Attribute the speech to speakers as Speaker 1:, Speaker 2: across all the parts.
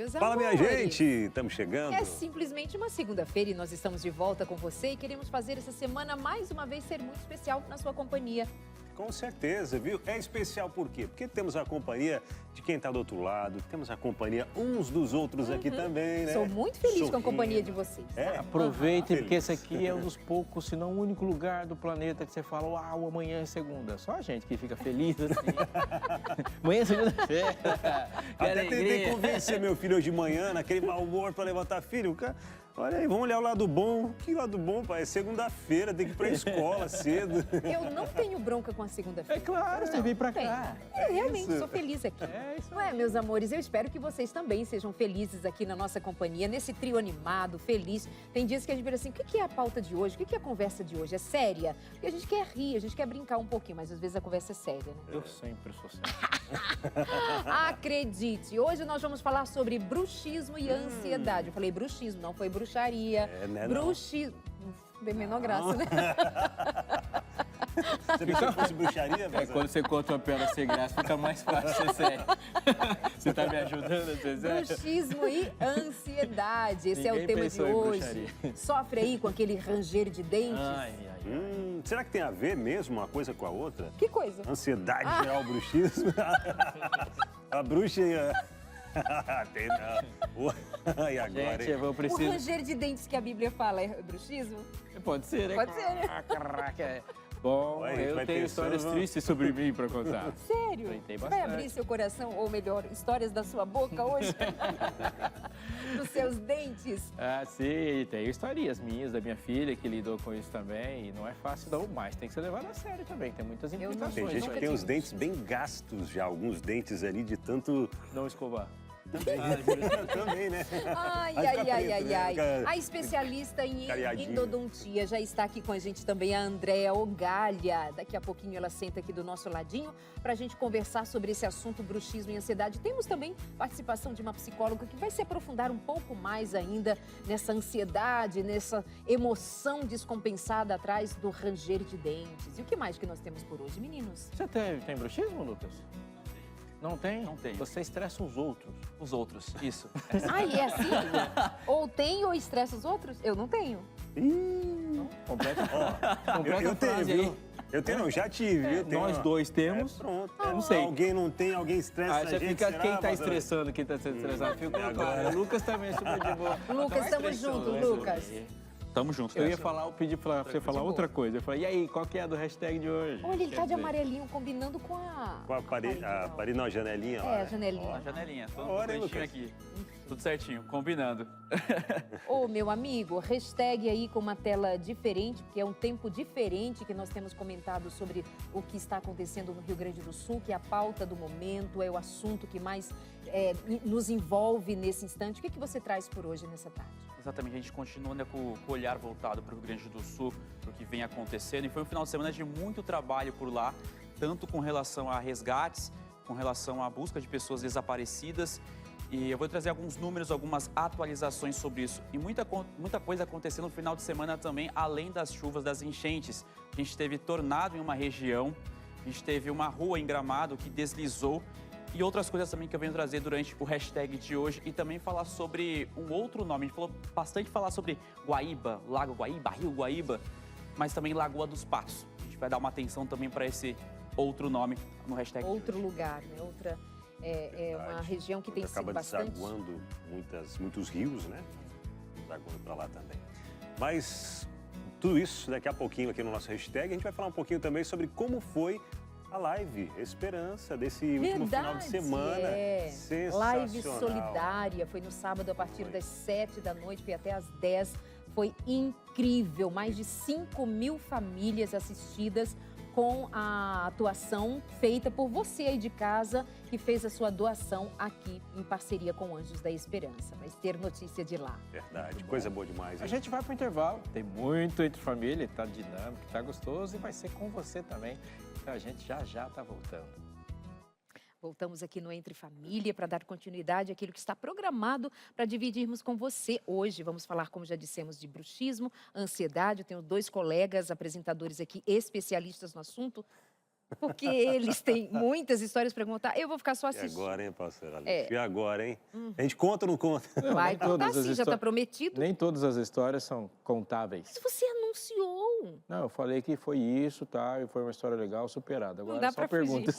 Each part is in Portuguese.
Speaker 1: meus
Speaker 2: Fala,
Speaker 1: amores.
Speaker 2: minha gente! Estamos chegando.
Speaker 1: É simplesmente uma segunda-feira e nós estamos de volta com você e queremos fazer essa semana mais uma vez ser muito especial na sua companhia.
Speaker 2: Com certeza, viu? É especial por quê? Porque temos a companhia de quem está do outro lado, temos a companhia uns dos outros aqui também, né?
Speaker 1: Sou muito feliz com a
Speaker 2: Sorrindo.
Speaker 1: companhia de vocês.
Speaker 2: É?
Speaker 3: Aproveitem,
Speaker 2: Aham.
Speaker 3: porque esse aqui é um dos poucos, se não o único lugar do planeta que você fala, uau, amanhã é segunda. Só a gente que fica feliz assim. Amanhã é segunda-feira.
Speaker 2: Até tentei convencer meu filho hoje de manhã, naquele mau humor para levantar filho. Cara, olha aí, vamos olhar o lado bom. Que lado bom, pai? É segunda-feira, tem que ir para a escola cedo.
Speaker 1: Eu não tenho bronca com a segunda-feira.
Speaker 3: É claro, você veio pra
Speaker 1: Tenho.
Speaker 3: cá.
Speaker 1: Eu realmente
Speaker 2: isso.
Speaker 1: sou feliz aqui.
Speaker 3: É isso
Speaker 1: Não é, meus amores? Eu espero que vocês também sejam felizes aqui na nossa companhia, nesse trio animado, feliz. Tem dias que a gente vira assim, o que é a pauta de hoje? O que é a conversa de hoje? É séria? Porque a gente quer rir, a gente quer brincar um pouquinho, mas às vezes a conversa é séria, né?
Speaker 3: Eu sempre sou sério.
Speaker 1: Acredite, hoje nós vamos falar sobre bruxismo e ansiedade. Eu falei bruxismo, não foi bruxaria.
Speaker 2: É, né, não.
Speaker 1: Bruxismo. Bem menor graça, né?
Speaker 2: Você pensou que fosse bruxaria?
Speaker 3: É,
Speaker 2: Mas...
Speaker 3: quando você conta uma piada sem graça, fica mais fácil ser sério. Você tá me ajudando a ser sério?
Speaker 1: Bruxismo e ansiedade. Esse é o
Speaker 3: Ninguém
Speaker 1: tema de
Speaker 3: pensou em
Speaker 1: hoje.
Speaker 3: bruxaria.
Speaker 1: Sofre aí com aquele ranger de dentes?
Speaker 3: Ai.
Speaker 2: Será que tem a ver mesmo uma coisa com a outra?
Speaker 1: Que coisa?
Speaker 2: Ansiedade geral, bruxismo? A bruxa e a... Tem não. E agora,
Speaker 3: Gente,
Speaker 2: hein?
Speaker 3: eu
Speaker 1: O
Speaker 3: preciso...
Speaker 1: ranger de dentes que a Bíblia fala é bruxismo?
Speaker 3: Pode ser, né?
Speaker 1: Pode ser, né?
Speaker 3: Caraca, é. Bom,
Speaker 2: Vai,
Speaker 3: eu
Speaker 2: vai
Speaker 3: tenho
Speaker 2: pensando.
Speaker 3: histórias tristes sobre mim pra contar.
Speaker 1: Sério?
Speaker 3: Tentei
Speaker 1: Você vai
Speaker 3: bastante.
Speaker 1: abrir seu coração, ou melhor, histórias da sua boca hoje? Dos seus dentes?
Speaker 3: Ah, sim, tem historinhas minhas, da minha filha, que lidou com isso também. E não é fácil não, mas tem que ser levado a sério também. Tem muitas
Speaker 1: não
Speaker 3: implicações.
Speaker 2: Tem gente
Speaker 1: nunca
Speaker 2: que tem os
Speaker 1: tive.
Speaker 2: dentes bem gastos já, alguns dentes ali de tanto...
Speaker 3: Não escovar.
Speaker 2: Também, né?
Speaker 1: Ai,
Speaker 2: Aí
Speaker 1: ai,
Speaker 2: fica
Speaker 1: ai,
Speaker 2: preto,
Speaker 1: ai,
Speaker 2: né?
Speaker 1: ai.
Speaker 2: Fica
Speaker 1: A especialista em
Speaker 2: cariadinho.
Speaker 1: endodontia já está aqui com a gente também, a Andréa Ogalha. Daqui a pouquinho ela senta aqui do nosso ladinho para a gente conversar sobre esse assunto bruxismo e ansiedade. Temos também participação de uma psicóloga que vai se aprofundar um pouco mais ainda nessa ansiedade, nessa emoção descompensada atrás do ranger de dentes. E o que mais que nós temos por hoje, meninos?
Speaker 3: Você tem bruxismo, Lucas? Não tem?
Speaker 4: Não tenho.
Speaker 3: Você estressa os outros.
Speaker 4: Os outros, isso.
Speaker 1: Ah, e é assim? Ou tem ou estressa os outros? Eu não tenho.
Speaker 3: Completa,
Speaker 2: Eu tenho,
Speaker 3: frase
Speaker 2: viu?
Speaker 3: aí.
Speaker 2: Eu tenho, não, já tive, viu? Tenho
Speaker 3: Nós
Speaker 2: uma-
Speaker 3: dois temos.
Speaker 2: Pronto.
Speaker 3: não sei.
Speaker 2: Alguém não tem, alguém estressa
Speaker 3: Aí
Speaker 2: a
Speaker 3: você
Speaker 2: gente,
Speaker 3: fica
Speaker 2: será,
Speaker 3: quem tá
Speaker 2: Mazarop?
Speaker 3: estressando, quem tá sendo estressado. Fica
Speaker 2: E
Speaker 3: o
Speaker 2: agora?
Speaker 3: contrário. O Lucas também é super de boa.
Speaker 1: Lucas,
Speaker 3: Então,
Speaker 1: tamo junto,
Speaker 3: né,
Speaker 1: Lucas.
Speaker 4: Tamo junto.
Speaker 3: Eu
Speaker 4: né?
Speaker 3: ia falar, eu pedi pra você falar outra coisa. Eu falei, e aí, qual que é a do hashtag de hoje?
Speaker 1: Olha, ele tá
Speaker 3: Quer
Speaker 1: de
Speaker 3: dizer,
Speaker 1: amarelinho, combinando com a...
Speaker 2: Com a parede, não, a janelinha lá.
Speaker 1: É, a
Speaker 2: né?
Speaker 4: Ó, a
Speaker 1: janelinha.
Speaker 4: janelinha, tudo
Speaker 2: Ora, hein,
Speaker 4: bonitinho
Speaker 2: Lucas?
Speaker 4: aqui. Tudo certinho, combinando.
Speaker 1: Ô, meu amigo, hashtag aí com uma tela diferente, porque é um tempo diferente que nós temos comentado sobre o que está acontecendo no Rio Grande do Sul, que é a pauta do momento, é o assunto que mais nos envolve nesse instante. O que você traz por hoje, nessa tarde?
Speaker 4: Exatamente, a gente continua, né, com o olhar voltado para o Rio Grande do Sul, para o que vem acontecendo. E foi um final de semana de muito trabalho por lá, tanto com relação a resgates, com relação à busca de pessoas desaparecidas. E eu vou trazer alguns números, algumas atualizações sobre isso. E muita coisa acontecendo no final de semana também, além das chuvas, das enchentes. A gente teve tornado em uma região, a gente teve uma rua em Gramado que deslizou. E outras coisas também que eu venho trazer durante o hashtag de hoje e também falar sobre um outro nome. A gente falou bastante falar sobre Guaíba, Lago Guaíba, Rio Guaíba, mas também Lagoa dos Patos. A gente vai dar uma atenção também para esse outro nome no hashtag de
Speaker 1: Outro
Speaker 4: hoje.
Speaker 1: lugar, né? Outra, é uma
Speaker 2: Verdade.
Speaker 1: região que tem sido
Speaker 2: Acaba
Speaker 1: bastante...
Speaker 2: desaguando muitos rios, né? Desaguando para lá também. Mas tudo isso daqui a pouquinho aqui no nosso hashtag. A gente vai falar um pouquinho também sobre como foi a live Esperança desse último final de semana.
Speaker 1: É.
Speaker 2: Sensacional.
Speaker 1: Live solidária, foi no sábado a partir
Speaker 2: Foi.
Speaker 1: das 7 da noite, foi até às 10. Foi incrível, mais de 5.000 famílias assistidas com a atuação feita por você aí de casa, que fez a sua doação aqui em parceria com Anjos da Esperança. Vai ter notícia de lá.
Speaker 2: Verdade, coisa boa demais.
Speaker 3: A
Speaker 2: Hein?
Speaker 3: gente vai pro intervalo. Tem muito entre família, tá dinâmico, tá gostoso e vai ser com você também. Então a gente já tá voltando.
Speaker 1: Voltamos aqui no Entre Família para dar continuidade àquilo que está programado para dividirmos com você hoje. Vamos falar, como já dissemos, de bruxismo, ansiedade. Eu tenho dois colegas apresentadores aqui, especialistas no assunto. porque eles têm muitas histórias para contar. Eu vou ficar só
Speaker 2: E
Speaker 1: assistindo.
Speaker 2: agora, hein, pastor Alex? E agora, hein?
Speaker 1: Uhum.
Speaker 2: A gente conta ou não conta?
Speaker 3: Não,
Speaker 1: Vai
Speaker 3: nem
Speaker 1: contar
Speaker 3: todas as
Speaker 1: sim, já está prometido.
Speaker 3: Nem todas as histórias são contáveis.
Speaker 1: Mas você anunciou.
Speaker 3: Não, eu falei que foi isso, tá? E foi uma história legal, superada. Agora
Speaker 1: dá
Speaker 3: é só
Speaker 1: pra
Speaker 3: perguntas.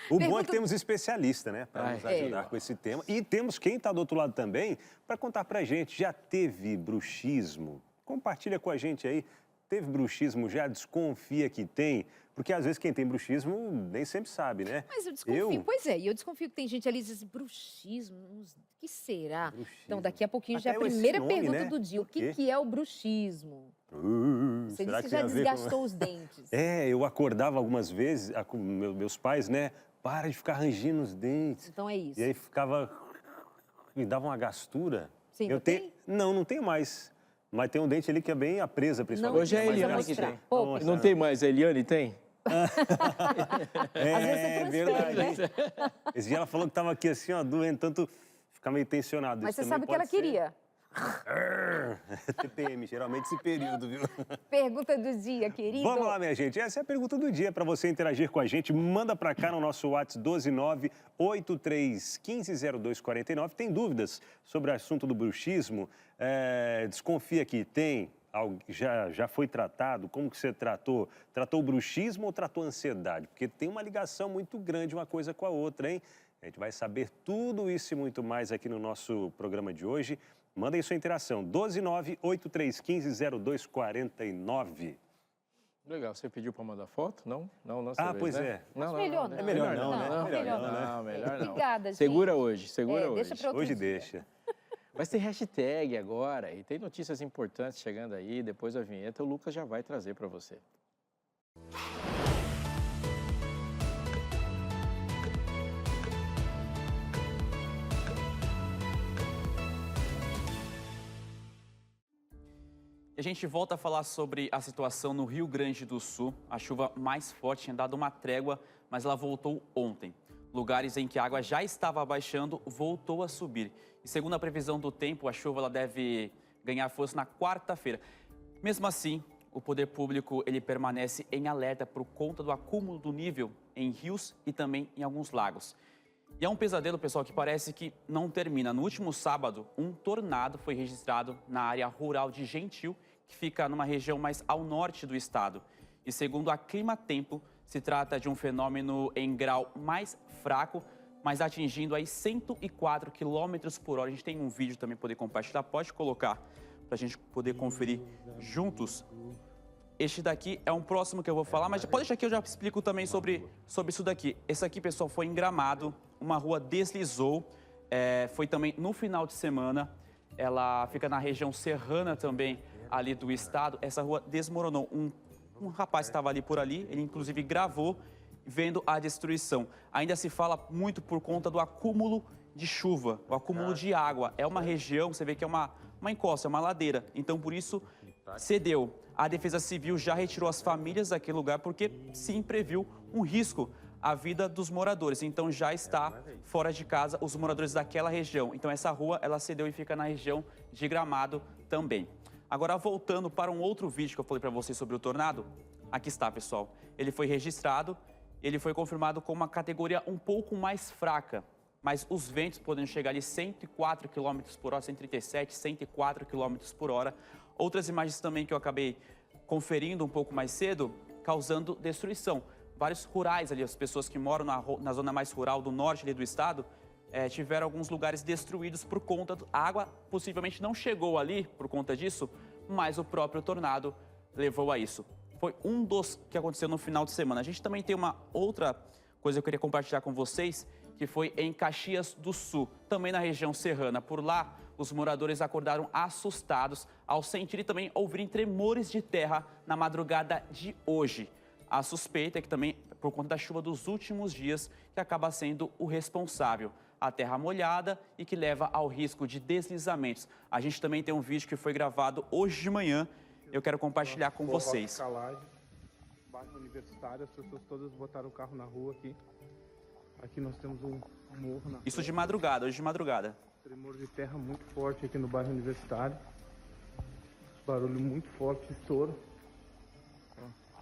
Speaker 2: O bom é que temos especialista, né, para nos
Speaker 3: Ai,
Speaker 2: ajudar com esse tema. E temos quem está do outro lado também para contar para a gente. Já teve bruxismo? Compartilha com a gente aí. Teve bruxismo? Já desconfia que tem? Porque às vezes quem tem bruxismo nem sempre sabe, né?
Speaker 1: Mas eu desconfio. Pois é, e eu desconfio que tem gente ali que diz bruxismo. O que será?
Speaker 2: Bruxismo.
Speaker 1: Então, daqui a pouquinho já é a
Speaker 2: Até esse
Speaker 1: primeira
Speaker 2: nome,
Speaker 1: pergunta
Speaker 2: né?
Speaker 1: do dia. O
Speaker 2: Por quê?
Speaker 1: que é o bruxismo? Você
Speaker 2: será
Speaker 1: disse que
Speaker 2: tem
Speaker 1: já
Speaker 2: a ver
Speaker 1: desgastou os dentes.
Speaker 2: É, eu acordava algumas vezes com meus pais, né? Para de ficar rangindo os dentes.
Speaker 1: Então é isso.
Speaker 2: E aí me dava uma gastura.
Speaker 1: Sim,
Speaker 2: eu tenho? Não tenho mais. Mas tem um dente ali que é bem a presa, principalmente.
Speaker 3: Hoje é a
Speaker 1: Mas
Speaker 3: Eliane
Speaker 1: vou
Speaker 3: que
Speaker 1: mostrar.
Speaker 3: tem.
Speaker 1: Poupe.
Speaker 3: Não tem mais, a Eliane tem?
Speaker 1: Às vezes você transfere, né?
Speaker 2: Esse dia ela falou que estava aqui assim, ó, doendo, tanto ficar meio tensionado.
Speaker 1: Mas
Speaker 2: Isso
Speaker 1: você
Speaker 2: também
Speaker 1: sabe o que ela
Speaker 2: pode ser.
Speaker 1: queria.
Speaker 2: TPM, geralmente esse período, viu?
Speaker 1: Pergunta do dia, querido.
Speaker 2: Vamos lá, minha gente. Essa é a pergunta do dia. Para você interagir com a gente, manda para cá no nosso WhatsApp 12983150249. Tem dúvidas sobre o assunto do bruxismo? Desconfia que tem? Já foi tratado? Como que você tratou? Tratou o bruxismo ou tratou a ansiedade? Porque tem uma ligação muito grande uma coisa com a outra, hein? A gente vai saber tudo isso e muito mais aqui no nosso programa de hoje. Manda aí sua interação, 12983150249.
Speaker 3: Legal, você pediu para mandar foto? Não? Não, não.
Speaker 2: Pois
Speaker 3: né?
Speaker 2: é.
Speaker 3: Não,
Speaker 1: Melhor não.
Speaker 2: É melhor não, né?
Speaker 1: Melhor não.
Speaker 3: Não, melhor não.
Speaker 1: Obrigada, gente.
Speaker 3: Segura hoje, segura hoje.
Speaker 1: Deixa pra outro
Speaker 2: Hoje
Speaker 1: dia.
Speaker 2: deixa.
Speaker 3: Vai ter hashtag agora e tem notícias importantes chegando aí. Depois da vinheta, o Lucas já vai trazer para você.
Speaker 4: E a gente volta a falar sobre a situação no Rio Grande do Sul. A chuva mais forte tinha dado uma trégua, mas ela voltou ontem. Lugares em que a água já estava abaixando, voltou a subir. E segundo a previsão do tempo, a chuva ela deve ganhar força na quarta-feira. Mesmo assim, o poder público ele permanece em alerta por conta do acúmulo do nível em rios e também em alguns lagos. E é um pesadelo, pessoal, que parece que não termina. No último sábado, um tornado foi registrado na área rural de Gentil, que fica numa região mais ao norte do estado. E segundo a Climatempo, se trata de um fenômeno em grau mais fraco, mas atingindo aí 104 km por hora. A gente tem um vídeo também para poder compartilhar, pode colocar para a gente poder conferir juntos. Este daqui é um próximo que eu vou falar, mas pode deixar que eu já explico também sobre isso daqui. Esse aqui, pessoal, foi em Gramado, uma rua deslizou, foi também no final de semana, ela fica na região serrana também ali do estado, essa rua desmoronou. Um rapaz estava ali por ali, ele inclusive gravou, vendo a destruição. Ainda se fala muito por conta do acúmulo de chuva, o acúmulo de água. É uma região, você vê que é uma encosta, é uma ladeira, então por isso cedeu. A Defesa Civil já retirou as famílias daquele lugar porque sim previu um risco à vida dos moradores. Então já está fora de casa os moradores daquela região. Então essa rua ela cedeu e fica na região de Gramado também. Agora voltando para um outro vídeo que eu falei para vocês sobre o tornado, aqui está, pessoal. Ele foi registrado, ele foi confirmado com uma categoria um pouco mais fraca, mas os ventos podem chegar ali 104 km por hora, 137, 104 km por hora. Outras imagens também que eu acabei conferindo um pouco mais cedo, causando destruição. Vários rurais ali, as pessoas que moram na zona mais rural do norte ali do estado, tiveram alguns lugares destruídos por conta a água possivelmente não chegou ali por conta disso, mas o próprio tornado levou a isso. Foi um dos que aconteceu no final de semana. A gente também tem uma outra coisa que eu queria compartilhar com vocês, que foi em Caxias do Sul, também na região serrana. Por lá, os moradores acordaram assustados ao sentir e também ouvirem tremores de terra na madrugada de hoje. A suspeita é que também, por conta da chuva dos últimos dias, que acaba sendo o responsável. A terra molhada e que leva ao risco de deslizamentos. A gente também tem um vídeo que foi gravado hoje de manhã, eu quero compartilhar com vocês.
Speaker 5: Bairro Universitário, as pessoas todas botaram o carro na rua aqui. Aqui nós temos um morro na rua.
Speaker 4: Isso de madrugada, hoje de madrugada.
Speaker 5: Tremor de terra muito forte aqui no bairro Universitário. Barulho muito forte, estouro.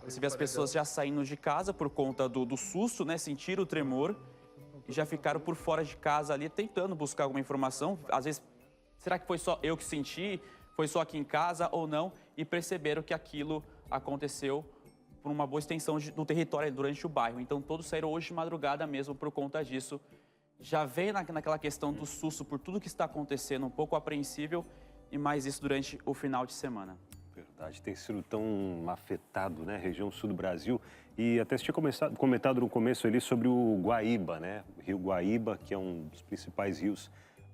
Speaker 4: Você vê as pessoas já saindo de casa por conta do susto, né? Sentiram o tremor e já ficaram por fora de casa ali tentando buscar alguma informação. Às vezes, será que foi só eu que senti? Foi só aqui em casa ou não? E perceberam que aquilo aconteceu por uma boa extensão do território durante o bairro. Então, todos saíram hoje de madrugada mesmo por conta disso. Já vem naquela questão do susto por tudo que está acontecendo, um pouco apreensível, e mais isso durante o final de semana.
Speaker 2: Verdade, tem sido tão afetado, né, região sul do Brasil. E até você tinha comentado no começo ali sobre o Guaíba, né? O rio Guaíba, que é um dos principais rios,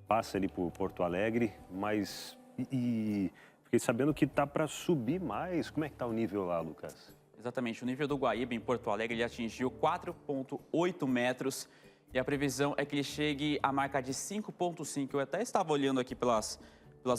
Speaker 2: passa ali por Porto Alegre, mas e fiquei sabendo que tá para subir mais. Como é que tá o nível lá, Lucas?
Speaker 4: Exatamente, o nível do Guaíba em Porto Alegre ele atingiu 4,8 metros e a previsão é que ele chegue à marca de 5,5. Eu até estava olhando aqui pelas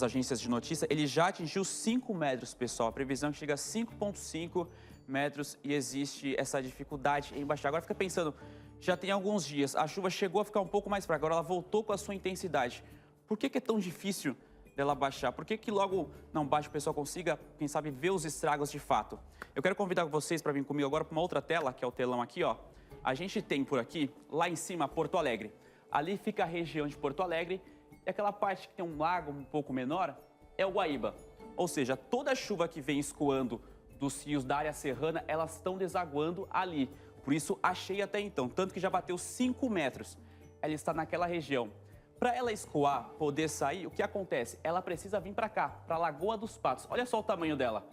Speaker 4: agências de notícia, ele já atingiu 5 metros, pessoal. A previsão é que chega a 5,5 metros e existe essa dificuldade em baixar. Agora fica pensando, já tem alguns dias, a chuva chegou a ficar um pouco mais fraca, agora ela voltou com a sua intensidade. Por que é tão difícil dela baixar? Por que logo não baixa, o pessoal consiga, quem sabe, ver os estragos de fato? Eu quero convidar vocês para vir comigo agora para uma outra tela, que é o telão aqui, ó. A gente tem por aqui, lá em cima, Porto Alegre. Ali fica a região de Porto Alegre. E aquela parte que tem um lago um pouco menor é o Guaíba. Ou seja, toda a chuva que vem escoando dos rios da área serrana, elas estão desaguando ali. Por isso, a cheia até então, tanto que já bateu 5 metros. Ela está naquela região. Para ela escoar, poder sair, o que acontece? Ela precisa vir para cá, para a Lagoa dos Patos. Olha só o tamanho dela.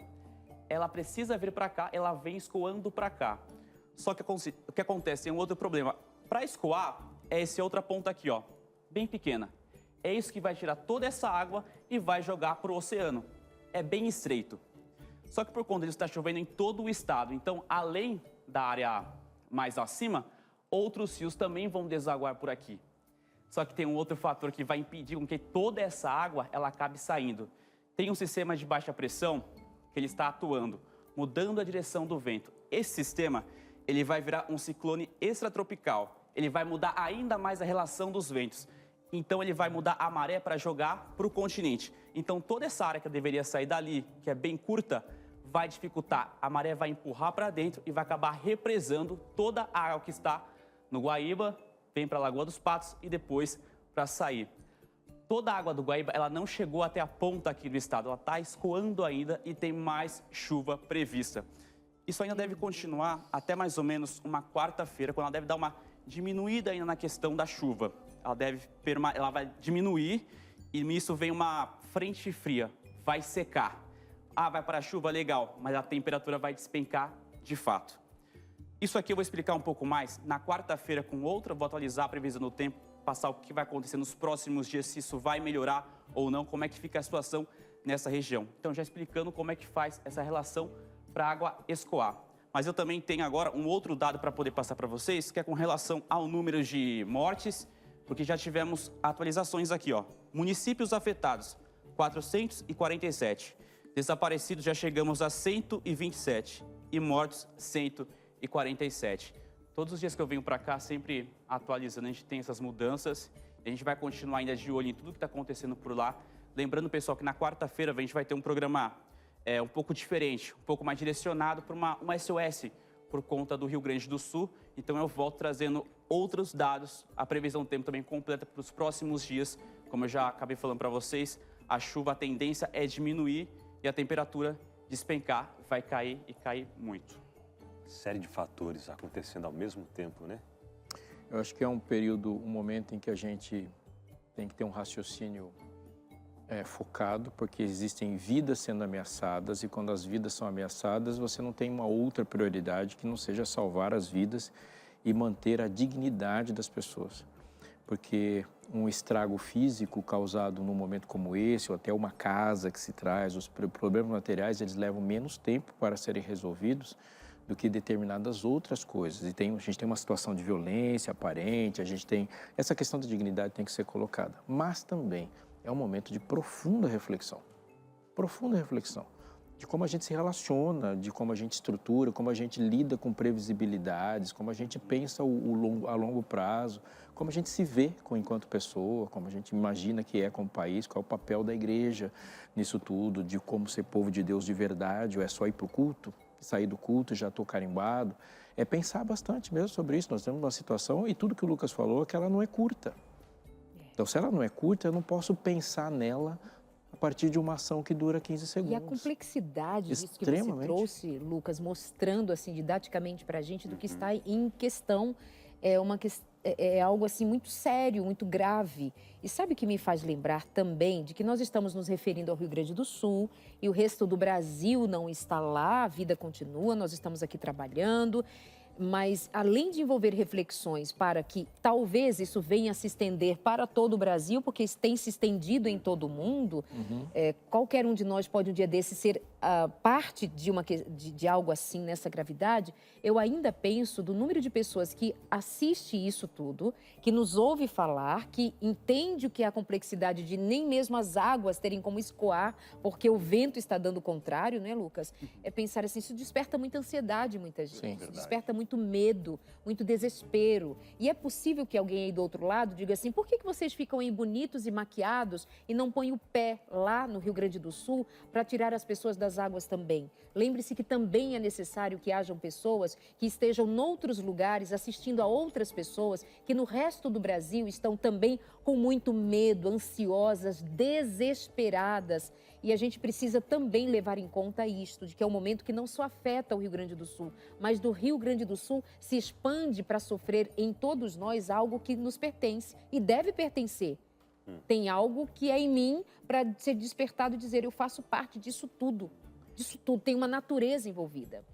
Speaker 4: Ela precisa vir para cá, ela vem escoando para cá. Só que o que acontece? Tem um outro problema. Para escoar, é essa outra ponta aqui, ó, bem pequena. É isso que vai tirar toda essa água e vai jogar para o oceano. É bem estreito. Só que por conta disso está chovendo em todo o estado. Então, além da área mais acima, outros rios também vão desaguar por aqui. Só que tem um outro fator que vai impedir com que toda essa água ela acabe saindo. Tem um sistema de baixa pressão que ele está atuando, mudando a direção do vento. Esse sistema ele vai virar um ciclone extratropical. Ele vai mudar ainda mais a relação dos ventos. Então ele vai mudar a maré para jogar para o continente. Então toda essa área que deveria sair dali, que é bem curta, vai dificultar. A maré vai empurrar para dentro e vai acabar represando toda a água que está no Guaíba, vem para a Lagoa dos Patos e depois para sair. Toda a água do Guaíba ela não chegou até a ponta aqui do estado. Ela está escoando ainda e tem mais chuva prevista. Isso ainda deve continuar até mais ou menos uma quarta-feira, quando ela deve dar uma diminuída ainda na questão da chuva. Ela vai diminuir e nisso vem uma frente fria, vai secar. Ah, vai para a chuva, legal, mas a temperatura vai despencar de fato. Isso aqui eu vou explicar um pouco mais na quarta-feira com outra, vou atualizar a previsão do tempo, passar o que vai acontecer nos próximos dias, se isso vai melhorar ou não, como é que fica a situação nessa região. Então já explicando como é que faz essa relação para a água escoar. Mas eu também tenho agora um outro dado para poder passar para vocês, que é com relação ao número de mortes, porque já tivemos atualizações aqui, ó. Municípios afetados, 447. Desaparecidos já chegamos a 127 e mortos 147. Todos os dias que eu venho para cá, sempre atualizando, a gente tem essas mudanças. A gente vai continuar ainda de olho em tudo que está acontecendo por lá. Lembrando, pessoal, que na quarta-feira a gente vai ter um programa um pouco diferente, um pouco mais direcionado para uma SOS por conta do Rio Grande do Sul. Então eu volto trazendo outros dados, a previsão do tempo também completa para os próximos dias. Como eu já acabei falando para vocês, a chuva, a tendência é diminuir e a temperatura despencar, vai cair e cair muito.
Speaker 2: Série de fatores acontecendo ao mesmo tempo, né?
Speaker 3: Eu acho que é um momento em que a gente tem que ter um raciocínio focado, porque existem vidas sendo ameaçadas e quando as vidas são ameaçadas, você não tem uma outra prioridade que não seja salvar as vidas e manter a dignidade das pessoas. Porque um estrago físico causado num momento como esse, ou até uma casa que se traz, os problemas materiais, eles levam menos tempo para serem resolvidos do que determinadas outras coisas. E a gente tem uma situação de violência aparente, essa questão da dignidade tem que ser colocada. Mas também é um momento de profunda reflexão de como a gente se relaciona, de como a gente estrutura, como a gente lida com previsibilidades, como a gente pensa a longo prazo, como a gente se vê enquanto pessoa, como a gente imagina que é como país, qual é o papel da igreja nisso tudo, de como ser povo de Deus de verdade, ou é só ir para o culto, saí do culto, já estou carimbado. É pensar bastante mesmo sobre isso. Nós temos uma situação, e tudo que o Lucas falou, é que ela não é curta. Então, se ela não é curta, eu não posso pensar nela a partir de uma ação que dura 15 segundos.
Speaker 1: E a complexidade disso que você trouxe, Lucas, mostrando assim didaticamente para a gente do que está em questão, é algo assim muito sério, muito grave. E sabe o que me faz lembrar também de que nós estamos nos referindo ao Rio Grande do Sul e o resto do Brasil não está lá, a vida continua, nós estamos aqui trabalhando. Mas, além de envolver reflexões para que talvez isso venha a se estender para todo o Brasil, porque tem se estendido em todo o mundo, qualquer um de nós pode um dia desse ser parte de algo assim, nessa gravidade, eu ainda penso do número de pessoas que assiste isso tudo, que nos ouve falar, que entende o que é a complexidade de nem mesmo as águas terem como escoar, porque o vento está dando o contrário, né, Lucas? É pensar assim, isso desperta muita ansiedade em muita gente,
Speaker 3: Sim,
Speaker 1: desperta muito medo, muito desespero. E é possível que alguém aí do outro lado diga assim, por que vocês ficam aí bonitos e maquiados e não põem o pé lá no Rio Grande do Sul para tirar as pessoas das águas também? Lembre-se que também é necessário que hajam pessoas que estejam noutros lugares assistindo a outras pessoas que no resto do Brasil estão também com muito medo, ansiosas, desesperadas. E a gente precisa também levar em conta isto, de que é um momento que não só afeta o Rio Grande do Sul, mas do Rio Grande do Sul se expande para sofrer em todos nós algo que nos pertence e deve pertencer. Tem algo que é em mim para ser despertado e dizer, eu faço parte disso tudo, tem uma natureza envolvida.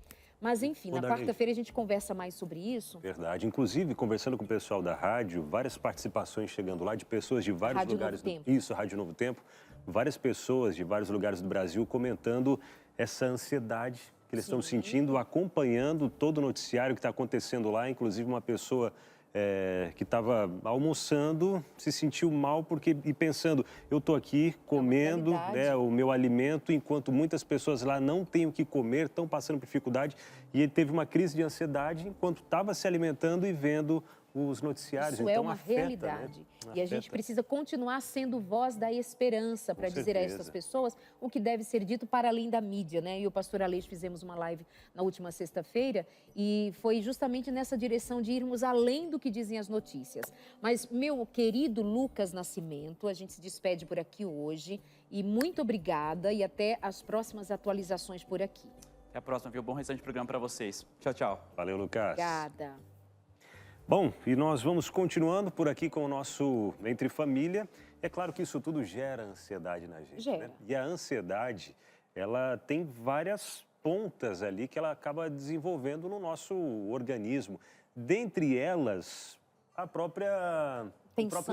Speaker 1: Mas, enfim, na quarta-feira a gente conversa mais sobre isso.
Speaker 2: Verdade. Inclusive, conversando com o pessoal da rádio, várias participações chegando lá de pessoas de vários
Speaker 1: Rádio
Speaker 2: lugares.
Speaker 1: Novo Tempo.
Speaker 2: Isso, Rádio Novo Tempo. Várias pessoas de vários lugares do Brasil comentando essa ansiedade que eles estão sentindo, acompanhando todo o noticiário que está acontecendo lá. Inclusive, uma pessoa que estava almoçando se sentiu mal e pensando, eu estou aqui comendo o meu alimento, enquanto muitas pessoas lá não têm o que comer, estão passando por dificuldade. E ele teve uma crise de ansiedade enquanto estava se alimentando e vendo os noticiários.
Speaker 1: Isso
Speaker 2: então,
Speaker 1: é uma
Speaker 2: afeta,
Speaker 1: realidade.
Speaker 2: Né?
Speaker 1: E a gente precisa continuar sendo voz da esperança para dizer a essas pessoas o que deve ser dito para além da mídia, né? E o pastor Aleixo fizemos uma live na última sexta-feira e foi justamente nessa direção de irmos além do que dizem as notícias. Mas, meu querido Lucas Nascimento, a gente se despede por aqui hoje e muito obrigada e até as próximas atualizações por aqui.
Speaker 4: Até a próxima, viu? Bom restante de programa para vocês. Tchau, tchau.
Speaker 2: Valeu, Lucas.
Speaker 1: Obrigada.
Speaker 2: Bom, e nós vamos continuando por aqui com o nosso Entre Família. É claro que isso tudo gera ansiedade na gente,
Speaker 1: Gera.
Speaker 2: né? E a ansiedade, ela tem várias pontas ali que ela acaba desenvolvendo no nosso organismo. Dentre elas, o próprio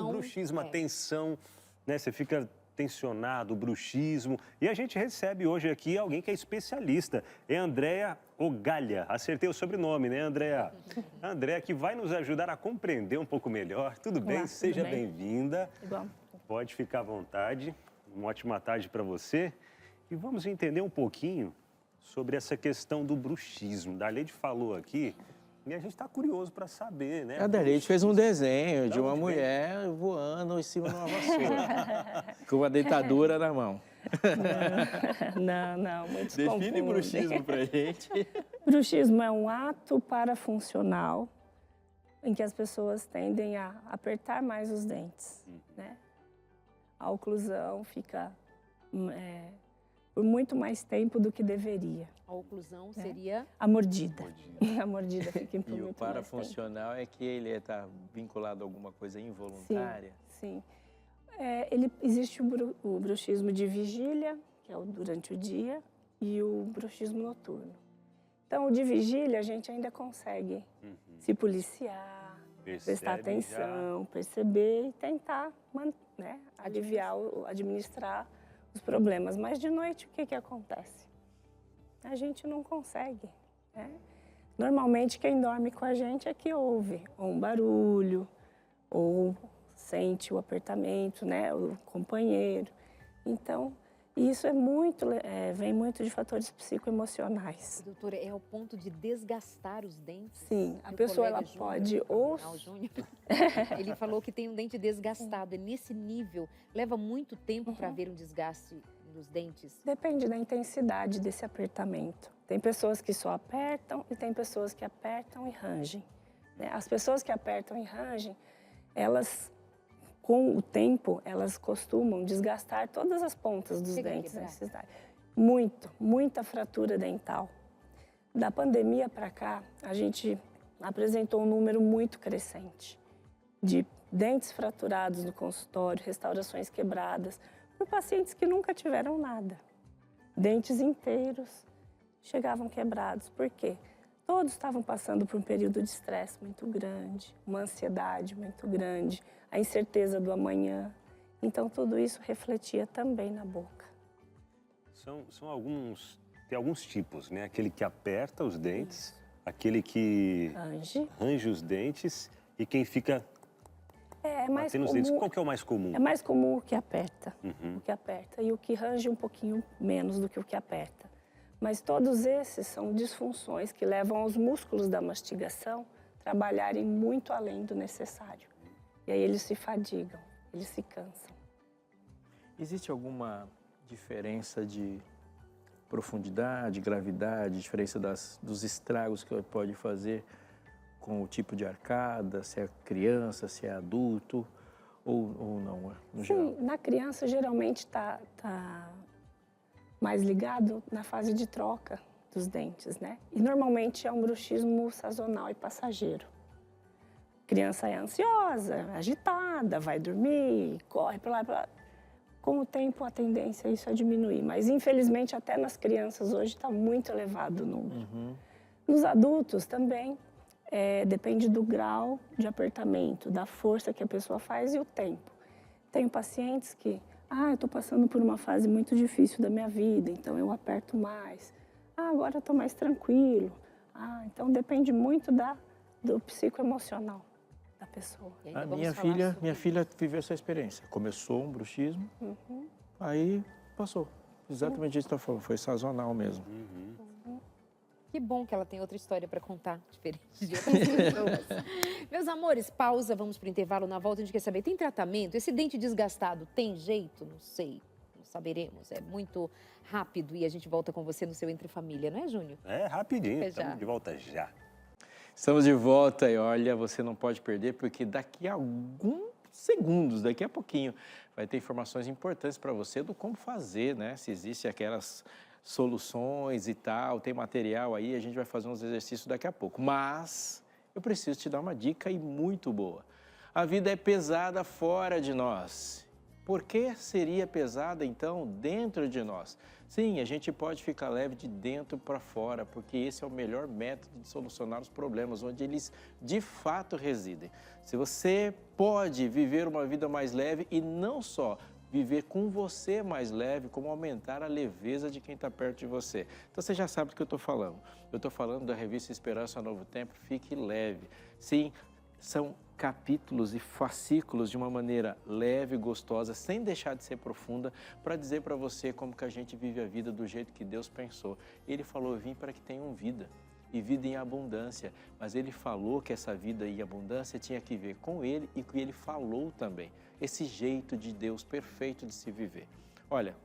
Speaker 2: bruxismo, a tensão, né? Você fica tensionado, o bruxismo. E a gente recebe hoje aqui alguém que é especialista, é Andréa Ogalha. Acertei o sobrenome, né, Andréa? Andréa, que vai nos ajudar a compreender um pouco melhor. Tudo bem?
Speaker 6: Olá,
Speaker 2: Seja bem-vinda.
Speaker 6: Igual.
Speaker 2: Pode ficar à vontade. Uma ótima tarde para você. E vamos entender um pouquinho sobre essa questão do bruxismo. Darleide falou aqui e a gente está curioso para saber, né?
Speaker 3: A Darleide fez um desenho de uma mulher voando em cima de uma vassoura, com uma dentadura na mão.
Speaker 6: Não, muito
Speaker 3: Define bruxismo pra gente.
Speaker 6: Bruxismo é um ato parafuncional em que as pessoas tendem a apertar mais os dentes, né? A oclusão fica por muito mais tempo do que deveria.
Speaker 1: A oclusão seria?
Speaker 6: A mordida. A mordida fica por
Speaker 3: E o
Speaker 6: muito mais tempo.
Speaker 3: parafuncional é que ele está vinculado a alguma coisa involuntária?
Speaker 6: Sim. Existe o bruxismo de vigília, que é o durante o dia, e o bruxismo noturno. Então, o de vigília, a gente ainda consegue se policiar, prestar atenção, perceber e tentar administrar os problemas. Mas de noite, o que acontece? A gente não consegue, né? Normalmente, quem dorme com a gente é que ouve ou um barulho, ou sente o apertamento, né? O companheiro. Então, isso vem muito de fatores psicoemocionais.
Speaker 1: Doutora, é ao ponto de desgastar os dentes?
Speaker 6: Sim, a pessoa ela pode
Speaker 1: Ele falou que tem um dente desgastado. É nesse nível, leva muito tempo para ver um desgaste dos dentes?
Speaker 6: Depende da intensidade desse apertamento. Tem pessoas que só apertam e tem pessoas que apertam e rangem, né? As pessoas que apertam e rangem, elas, com o tempo, elas costumam desgastar todas as pontas dos dentes. Muita fratura dental. Da pandemia para cá, a gente apresentou um número muito crescente de dentes fraturados no consultório, restaurações quebradas, por pacientes que nunca tiveram nada. Dentes inteiros chegavam quebrados. Por quê? Todos estavam passando por um período de estresse muito grande, uma ansiedade muito grande, a incerteza do amanhã. Então, tudo isso refletia também na boca.
Speaker 2: Tem alguns tipos, né? Aquele que aperta os dentes, aquele que range os dentes e quem fica batendo os dentes. Qual que é o mais comum?
Speaker 6: É mais comum o que aperta, o que aperta, e o que range um pouquinho menos do que o que aperta. Mas todos esses são disfunções que levam aos músculos da mastigação trabalharem muito além do necessário. E aí eles se fadigam, eles se cansam.
Speaker 3: Existe alguma diferença de profundidade, gravidade, diferença dos estragos que pode fazer com o tipo de arcada, se é criança, se é adulto ou não, no geral?
Speaker 6: Sim, na criança geralmente está mais ligado na fase de troca dos dentes, né? E normalmente é um bruxismo sazonal e passageiro. A criança é ansiosa, agitada, vai dormir, corre para lá e para lá. Com o tempo, a tendência é isso a diminuir, mas infelizmente até nas crianças hoje está muito elevado o número. Nos adultos também, depende do grau de apertamento, da força que a pessoa faz e o tempo. Tenho pacientes que, eu estou passando por uma fase muito difícil da minha vida, então eu aperto mais. Agora eu estou mais tranquilo. Então depende muito do psicoemocional da pessoa.
Speaker 3: A minha filha viveu essa experiência. Começou um bruxismo, aí passou. Exatamente isso que você está falando, foi sazonal mesmo.
Speaker 1: Que bom que ela tem outra história para contar, diferente de outras pessoas. Meus amores, pausa, vamos para o intervalo. Na volta a gente quer saber, tem tratamento? Esse dente desgastado tem jeito? Não sei, não saberemos. É muito rápido e a gente volta com você no seu Entre Família, não é, Júnior?
Speaker 2: É, rapidinho, estamos de volta já.
Speaker 3: Estamos de volta e olha, você não pode perder porque daqui a alguns segundos, daqui a pouquinho, vai ter informações importantes para você do como fazer, né? Se existem aquelas soluções e tal, tem material aí, a gente vai fazer uns exercícios daqui a pouco. Mas eu preciso te dar uma dica e muito boa. A vida é pesada fora de nós. Por que seria pesada, então, dentro de nós? Sim, a gente pode ficar leve de dentro para fora, porque esse é o melhor método de solucionar os problemas, onde eles de fato residem. Se você pode viver uma vida mais leve e não só viver com você mais leve, como aumentar a leveza de quem está perto de você. Então você já sabe do que eu estou falando. Eu estou falando da revista Esperança Novo Tempo, Fique Leve. Sim, são capítulos e fascículos de uma maneira leve, gostosa, sem deixar de ser profunda, para dizer para você como que a gente vive a vida do jeito que Deus pensou. Ele falou, eu vim para que tenham vida, e vida em abundância. Mas ele falou que essa vida em abundância tinha que ver com ele e que ele falou também. Esse jeito de Deus perfeito de se viver. Olha,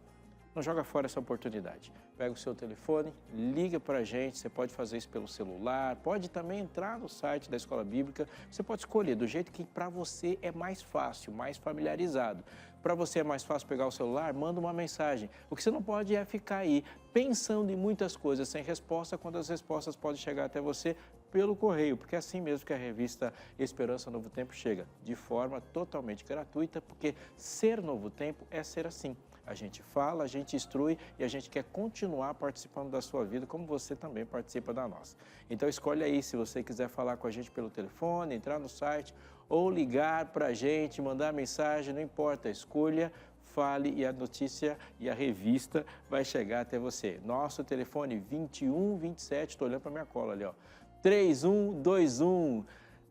Speaker 3: não joga fora essa oportunidade. Pega o seu telefone, liga para a gente, você pode fazer isso pelo celular, pode também entrar no site da Escola Bíblica, você pode escolher do jeito que para você é mais fácil, mais familiarizado. Para você é mais fácil pegar o celular, manda uma mensagem. O que você não pode é ficar aí pensando em muitas coisas sem resposta, quando as respostas podem chegar até você pelo correio, porque é assim mesmo que a revista Esperança Novo Tempo chega, de forma totalmente gratuita, porque ser Novo Tempo é ser assim. A gente fala, a gente instrui e a gente quer continuar participando da sua vida, como você também participa da nossa. Então escolhe aí, se você quiser falar com a gente pelo telefone, entrar no site ou ligar para a gente, mandar mensagem, não importa, escolha, fale e a notícia e a revista vai chegar até você. Nosso telefone 2127, estou olhando para minha cola ali, ó, 3121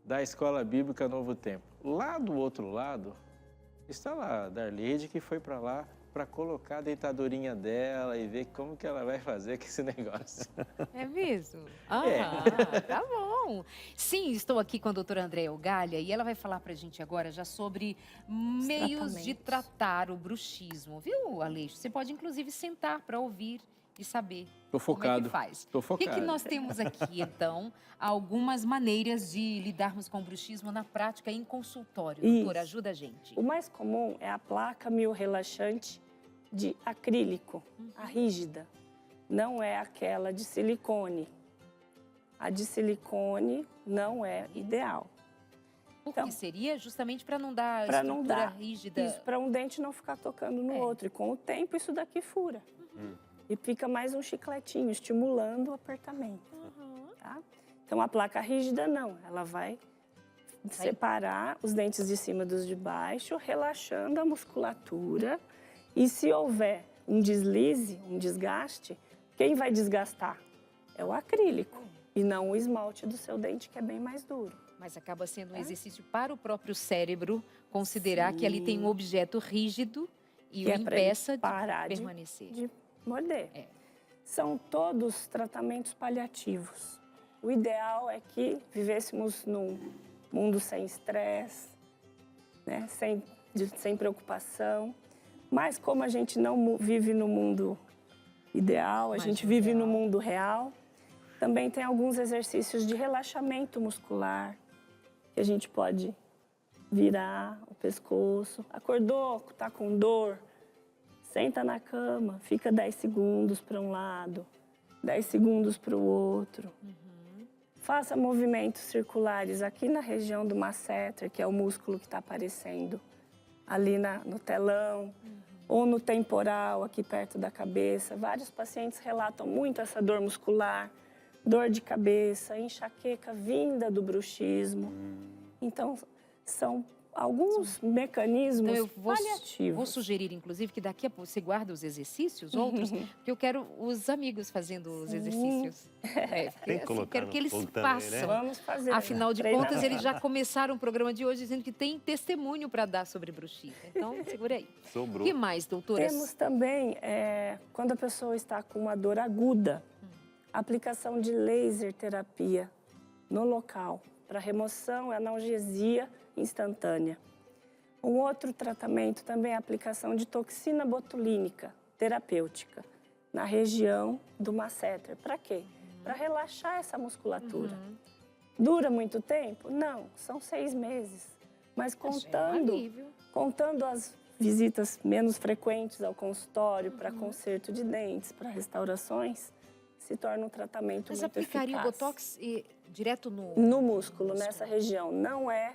Speaker 3: da Escola Bíblica Novo Tempo. Lá do outro lado está lá a Darleide, que foi para lá para colocar a dentadurinha dela e ver como que ela vai fazer com esse negócio.
Speaker 1: É mesmo?
Speaker 3: É.
Speaker 1: Tá bom. Sim, estou aqui com a doutora Andréa Ogalha e ela vai falar pra gente agora já sobre meios de
Speaker 6: tratamentos.
Speaker 1: tratar o bruxismo, viu, Aleixo? Você pode inclusive sentar para ouvir e saber
Speaker 3: Tô
Speaker 1: como é
Speaker 3: focado.
Speaker 1: que faz.
Speaker 3: Tô
Speaker 1: O
Speaker 3: focado.
Speaker 1: que nós temos aqui, então? Algumas maneiras de lidarmos com o bruxismo na prática em consultório.
Speaker 6: Isso.
Speaker 1: Doutora, ajuda a gente.
Speaker 6: O mais comum é a placa miorrelaxante de acrílico, a rígida. Não é aquela de silicone. A de silicone não é ideal.
Speaker 1: Por
Speaker 6: Então,
Speaker 1: que seria? Justamente para não dar
Speaker 6: Para não
Speaker 1: estrutura
Speaker 6: dar
Speaker 1: rígida.
Speaker 6: isso, para um dente não ficar tocando no
Speaker 1: É.
Speaker 6: outro. E com o tempo isso daqui fura. E fica mais um chicletinho, estimulando o apertamento.
Speaker 1: Uhum.
Speaker 6: Tá? Então a placa rígida não, ela vai separar os dentes de cima dos de baixo, relaxando a musculatura. E se houver um deslize, um desgaste, quem vai desgastar? É o acrílico e não o esmalte do seu dente, que é bem mais duro.
Speaker 1: Mas acaba sendo um exercício para o próprio cérebro considerar que ali tem um objeto rígido e
Speaker 6: Que
Speaker 1: o
Speaker 6: é pra ele
Speaker 1: impeça de
Speaker 6: parar
Speaker 1: permanecer.
Speaker 6: de morder.
Speaker 1: É.
Speaker 6: São todos tratamentos paliativos. O ideal é que vivêssemos num mundo sem estresse, né? sem preocupação. Mas como a gente não vive no mundo ideal, a
Speaker 1: Mais
Speaker 6: gente
Speaker 1: no
Speaker 6: vive no
Speaker 1: real.
Speaker 6: mundo real, também tem alguns exercícios de relaxamento muscular, que a gente pode virar o pescoço. Acordou, tá com dor, senta na cama, fica 10 segundos para um lado, 10 segundos para o outro. Faça movimentos circulares aqui na região do masseter, que é o músculo que está aparecendo ali no telão, ou no temporal, aqui perto da cabeça. Vários pacientes relatam muito essa dor muscular, dor de cabeça, enxaqueca vinda do bruxismo. Então, são alguns mecanismos
Speaker 1: Então, eu
Speaker 6: paliativos.
Speaker 1: vou sugerir, inclusive, que daqui a pouco você guarda os exercícios, outros, porque eu quero os amigos fazendo os exercícios. É, porque,
Speaker 2: Tem que colocar
Speaker 1: quero
Speaker 2: no
Speaker 1: que eles
Speaker 2: fogo também, né?
Speaker 1: façam.
Speaker 6: Vamos fazer.
Speaker 1: Afinal de
Speaker 6: treinamento.
Speaker 1: contas, eles já começaram o programa de hoje dizendo que tem testemunho para dar sobre bruxismo. Então, segura aí. O
Speaker 2: Sobrou.
Speaker 1: que mais, doutora?
Speaker 6: Temos também, quando a pessoa está com uma dor aguda, a aplicação de laser terapia no local, para remoção e analgesia instantânea. Um outro tratamento também é a aplicação de toxina botulínica terapêutica na região do masseter. Para quê? Para relaxar essa musculatura. Dura muito tempo? Não, são 6 meses. Mas
Speaker 1: É um
Speaker 6: contando
Speaker 1: alívio.
Speaker 6: contando as visitas menos frequentes ao consultório para conserto de dentes, para restaurações, se torna um tratamento
Speaker 1: Mas
Speaker 6: muito
Speaker 1: aplicaria o
Speaker 6: eficaz.
Speaker 1: Botox direto no...
Speaker 6: No músculo, nessa região. Não é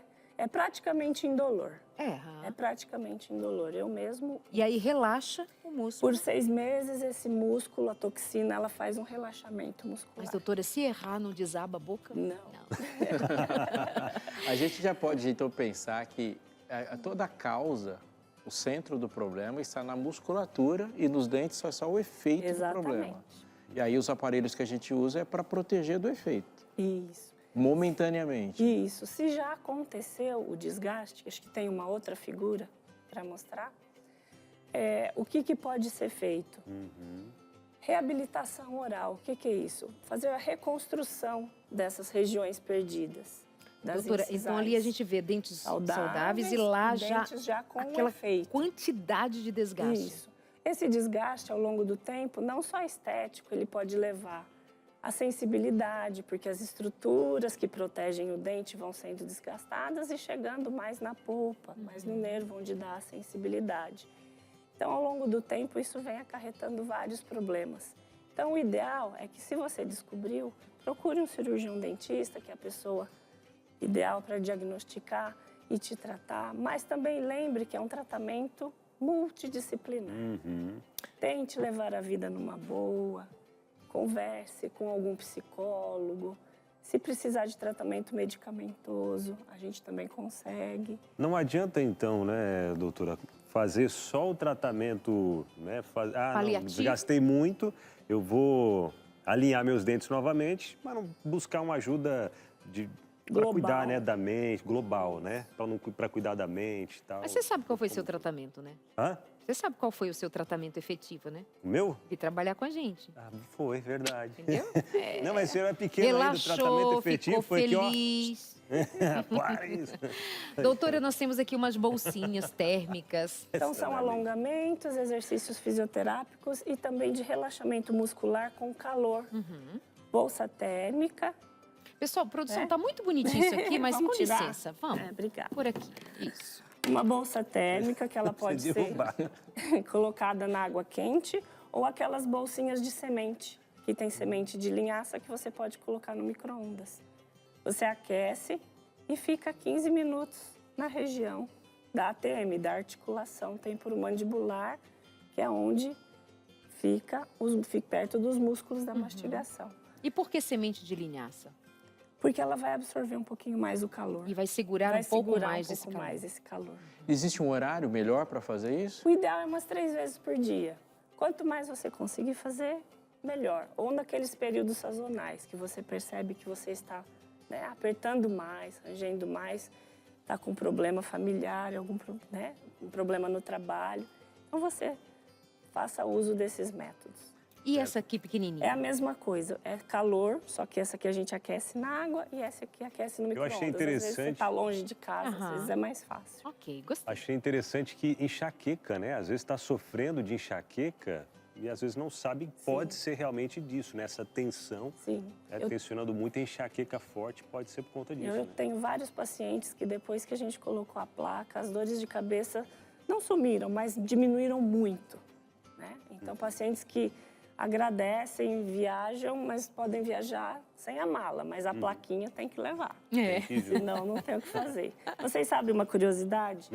Speaker 6: praticamente indolor.
Speaker 1: É.
Speaker 6: É praticamente indolor. Eu mesmo,
Speaker 1: E aí relaxa o músculo.
Speaker 6: por 6 meses, esse músculo, a toxina, ela faz um relaxamento muscular.
Speaker 1: Mas, doutora, se errar, não desaba a boca?
Speaker 6: Não.
Speaker 3: A gente já pode, então, pensar que toda a causa, o centro do problema está na musculatura e nos dentes é só o efeito
Speaker 6: Exatamente.
Speaker 3: do problema. E aí os aparelhos que a gente usa é para proteger do efeito,
Speaker 6: Isso.
Speaker 3: momentaneamente.
Speaker 6: Isso. Se já aconteceu o desgaste, acho que tem uma outra figura para mostrar, o que pode ser feito? Reabilitação oral. O que é isso? Fazer a reconstrução dessas regiões perdidas. Das
Speaker 1: Doutora, então
Speaker 6: incisais.
Speaker 1: ali a gente vê dentes saudáveis e lá
Speaker 6: dentes já com
Speaker 1: aquela
Speaker 6: efeito.
Speaker 1: quantidade de desgaste.
Speaker 6: Isso. Esse desgaste ao longo do tempo, não só estético, ele pode levar à sensibilidade, porque as estruturas que protegem o dente vão sendo desgastadas e chegando mais na polpa, mais no nervo, onde dá a sensibilidade. Então, ao longo do tempo, isso vem acarretando vários problemas. Então, o ideal é que, se você descobriu, procure um cirurgião dentista, que é a pessoa ideal para diagnosticar e te tratar, mas também lembre que é um tratamento multidisciplinar. Tente levar a vida numa boa, converse com algum psicólogo. Se precisar de tratamento medicamentoso, a gente também consegue.
Speaker 2: Não adianta então, né, doutora, fazer só o tratamento, né? Não,
Speaker 1: Paliativo.
Speaker 2: desgastei muito, eu vou alinhar meus dentes novamente, mas não buscar uma ajuda para
Speaker 6: Global.
Speaker 2: cuidar, né, da mente, global, né? Para cuidar da mente e tal.
Speaker 1: Mas você sabe qual foi seu tratamento, né?
Speaker 2: Hã?
Speaker 1: Você sabe qual foi o seu tratamento efetivo, né?
Speaker 2: O meu?
Speaker 1: De trabalhar com a gente,
Speaker 2: Ah, foi, verdade.
Speaker 1: entendeu?
Speaker 2: Não, mas você era pequeno ainda, o tratamento
Speaker 1: Relaxou,
Speaker 2: efetivo
Speaker 1: ficou
Speaker 2: foi aqui, ó.
Speaker 1: feliz.
Speaker 2: Para isso.
Speaker 1: Doutora, nós temos aqui umas bolsinhas térmicas.
Speaker 6: Então, são alongamentos, exercícios fisioterápicos e também de relaxamento muscular com calor. Bolsa térmica.
Speaker 1: Pessoal, produção, tá muito bonitinho isso aqui, mas
Speaker 6: Vamos
Speaker 1: com
Speaker 6: tirar?
Speaker 1: licença, vamos.
Speaker 6: Obrigada.
Speaker 1: Por aqui, isso.
Speaker 6: Uma bolsa térmica que ela pode ser
Speaker 2: derrubar.
Speaker 6: colocada na água quente ou aquelas bolsinhas de semente, que tem semente de linhaça que você pode colocar no micro-ondas. Você aquece e fica 15 minutos na região da ATM, da articulação temporomandibular, que é onde fica perto dos músculos da mastigação.
Speaker 1: E por que semente de linhaça?
Speaker 6: Porque ela vai absorver um pouquinho mais o calor.
Speaker 1: E vai segurar
Speaker 6: Vai
Speaker 1: um pouco
Speaker 6: segurar
Speaker 1: mais
Speaker 6: um
Speaker 1: esse
Speaker 6: pouco
Speaker 1: calor.
Speaker 6: mais esse calor.
Speaker 3: Existe um horário melhor para fazer isso?
Speaker 6: O ideal é umas 3 vezes por dia. Quanto mais você conseguir fazer, melhor. Ou naqueles períodos sazonais, que você percebe que você está, né, apertando mais, rangendo mais, está com problema familiar, um problema no trabalho. Então você faça uso desses métodos.
Speaker 1: E essa aqui pequenininha?
Speaker 6: É a mesma coisa, é calor, só que essa aqui a gente aquece na água e essa aqui aquece no micro-ondas.
Speaker 2: achei
Speaker 6: Às vezes você
Speaker 2: interessante.
Speaker 6: está longe de casa,
Speaker 1: Aham.
Speaker 6: às vezes é mais fácil.
Speaker 1: Ok, gostei.
Speaker 2: Achei interessante que enxaqueca, né? Às vezes está sofrendo de enxaqueca e às vezes não sabe, pode ser realmente disso, né? Essa tensão,
Speaker 6: Sim. Eu
Speaker 2: tensionando muito, a enxaqueca forte, pode ser por conta disso,
Speaker 6: Eu
Speaker 2: né?
Speaker 6: tenho vários pacientes que depois que a gente colocou a placa, as dores de cabeça não sumiram, mas diminuíram muito, né? Então, pacientes que agradecem, viajam, mas podem viajar sem a mala, mas a plaquinha tem que levar,
Speaker 1: É.
Speaker 6: senão não tem o que fazer. Vocês sabem uma curiosidade?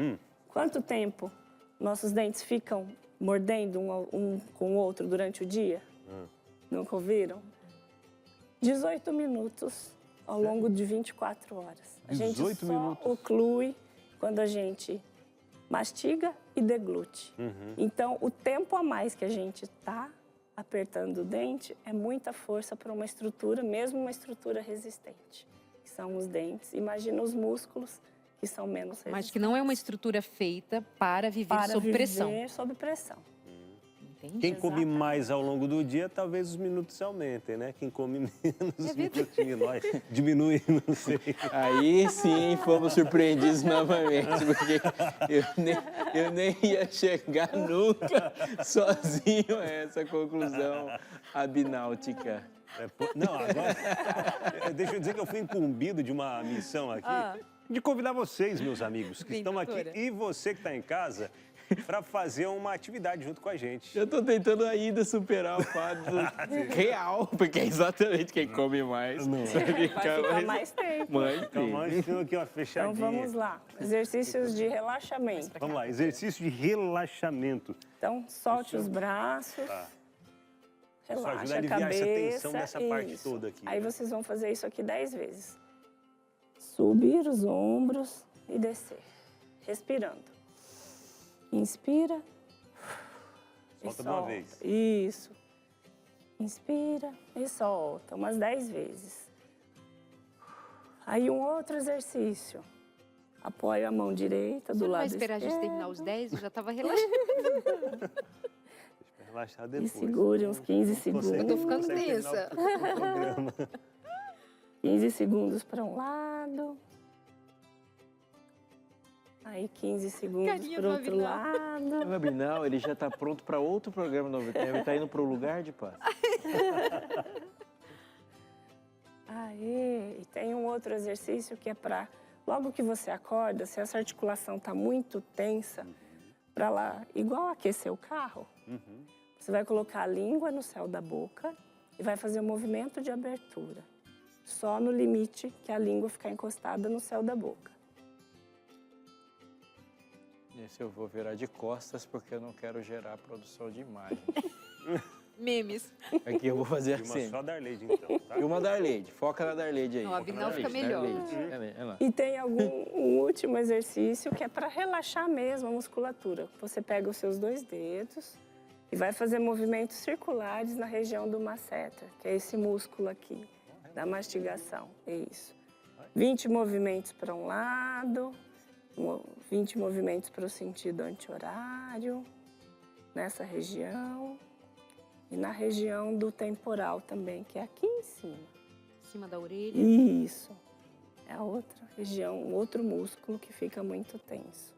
Speaker 6: Quanto tempo nossos dentes ficam mordendo um com o outro durante o dia? Nunca ouviram? 18 minutos ao longo de 24 horas. A gente
Speaker 2: 18
Speaker 6: só
Speaker 2: minutos?
Speaker 6: oclui quando a gente mastiga e deglute. Então, o tempo a mais que a gente está apertando o dente é muita força para uma estrutura, mesmo uma estrutura resistente, que são os dentes. Imagina os músculos, que são menos resistentes.
Speaker 1: Mas que não é uma estrutura feita para viver
Speaker 6: para
Speaker 1: sob pressão.
Speaker 6: viver sob pressão.
Speaker 1: Entende?
Speaker 2: Quem come
Speaker 6: Exatamente.
Speaker 2: mais ao longo do dia, talvez os minutos aumentem, né? Quem come menos, os
Speaker 1: verdade.
Speaker 2: minutos diminui, não sei.
Speaker 3: Aí sim fomos surpreendidos novamente, porque eu nem ia chegar nunca sozinho a essa conclusão abináutica.
Speaker 2: Não, agora, deixa eu dizer que eu fui incumbido de uma missão aqui, de convidar vocês, meus amigos, que
Speaker 1: Bem,
Speaker 2: estão aqui,
Speaker 1: doutora.
Speaker 2: e você que está em casa, para fazer uma atividade junto com a gente.
Speaker 3: Eu estou tentando ainda superar o fato real, porque é exatamente quem come mais.
Speaker 2: Não é.
Speaker 3: Vai
Speaker 6: Vai ficar mais tempo.
Speaker 3: mais
Speaker 2: Então, nós temos aqui uma
Speaker 6: Então,
Speaker 2: fechadinha.
Speaker 6: vamos lá. Exercícios de relaxamento.
Speaker 2: Vamos lá, exercício de relaxamento.
Speaker 6: Então, solte os braços.
Speaker 2: Isso
Speaker 6: Relaxa
Speaker 2: ajuda a
Speaker 6: a
Speaker 2: aliviar
Speaker 6: cabeça.
Speaker 2: essa tensão dessa parte
Speaker 6: isso.
Speaker 2: toda aqui.
Speaker 6: Aí
Speaker 2: né?
Speaker 6: vocês vão fazer isso aqui 10 vezes. Subir os ombros e descer. Respirando. Inspira. E
Speaker 2: Solta de uma
Speaker 6: solta.
Speaker 2: vez.
Speaker 6: Isso. Inspira e solta. Umas 10 vezes. Aí um outro exercício. Apoia a mão direita do
Speaker 1: Você não
Speaker 6: lado
Speaker 1: vai esperar a gente
Speaker 6: esquerdo.
Speaker 1: terminar os 10? Eu já estava relaxando.
Speaker 2: Relaxar
Speaker 6: E
Speaker 2: depois.
Speaker 6: segure uns 15 segundos.
Speaker 1: Eu tô ficando
Speaker 2: Consegue terminar
Speaker 1: tensa.
Speaker 2: o programa.
Speaker 6: 15 segundos para um lado. Aí 15 segundos
Speaker 1: Carinha
Speaker 6: para o
Speaker 1: do
Speaker 6: outro
Speaker 1: Abinal.
Speaker 6: lado.
Speaker 3: O Abinal, ele já está pronto para outro programa novo. Ele está indo para o lugar de paz.
Speaker 6: Aí, e tem um outro exercício que é para, logo que você acorda, se essa articulação está muito tensa, para lá, igual aquecer o carro, você vai colocar a língua no céu da boca e vai fazer um movimento de abertura. Só no limite que a língua ficar encostada no céu da boca.
Speaker 3: Esse eu vou virar de costas porque eu não quero gerar produção de imagem.
Speaker 1: Memes.
Speaker 3: Aqui eu vou fazer
Speaker 2: E uma
Speaker 3: assim.
Speaker 2: só da Arleide, então, tá?
Speaker 3: E uma da Arleide. Foca na da Arleide aí.
Speaker 1: Não, a
Speaker 3: Foca na
Speaker 1: Abinal fica
Speaker 3: Arleide,
Speaker 1: melhor.
Speaker 3: da Arleide. Olha lá.
Speaker 6: E tem um último exercício que é para relaxar mesmo a musculatura. Você pega os seus 2 dedos e vai fazer movimentos circulares na região do masseter, que é esse músculo aqui, da mastigação. É isso. 20 movimentos para um lado, 20 movimentos para o sentido anti-horário. nessa região e na região do temporal também, que é aqui em cima.
Speaker 1: Em cima da orelha.
Speaker 6: Isso. É a outra região, um outro músculo que fica muito tenso.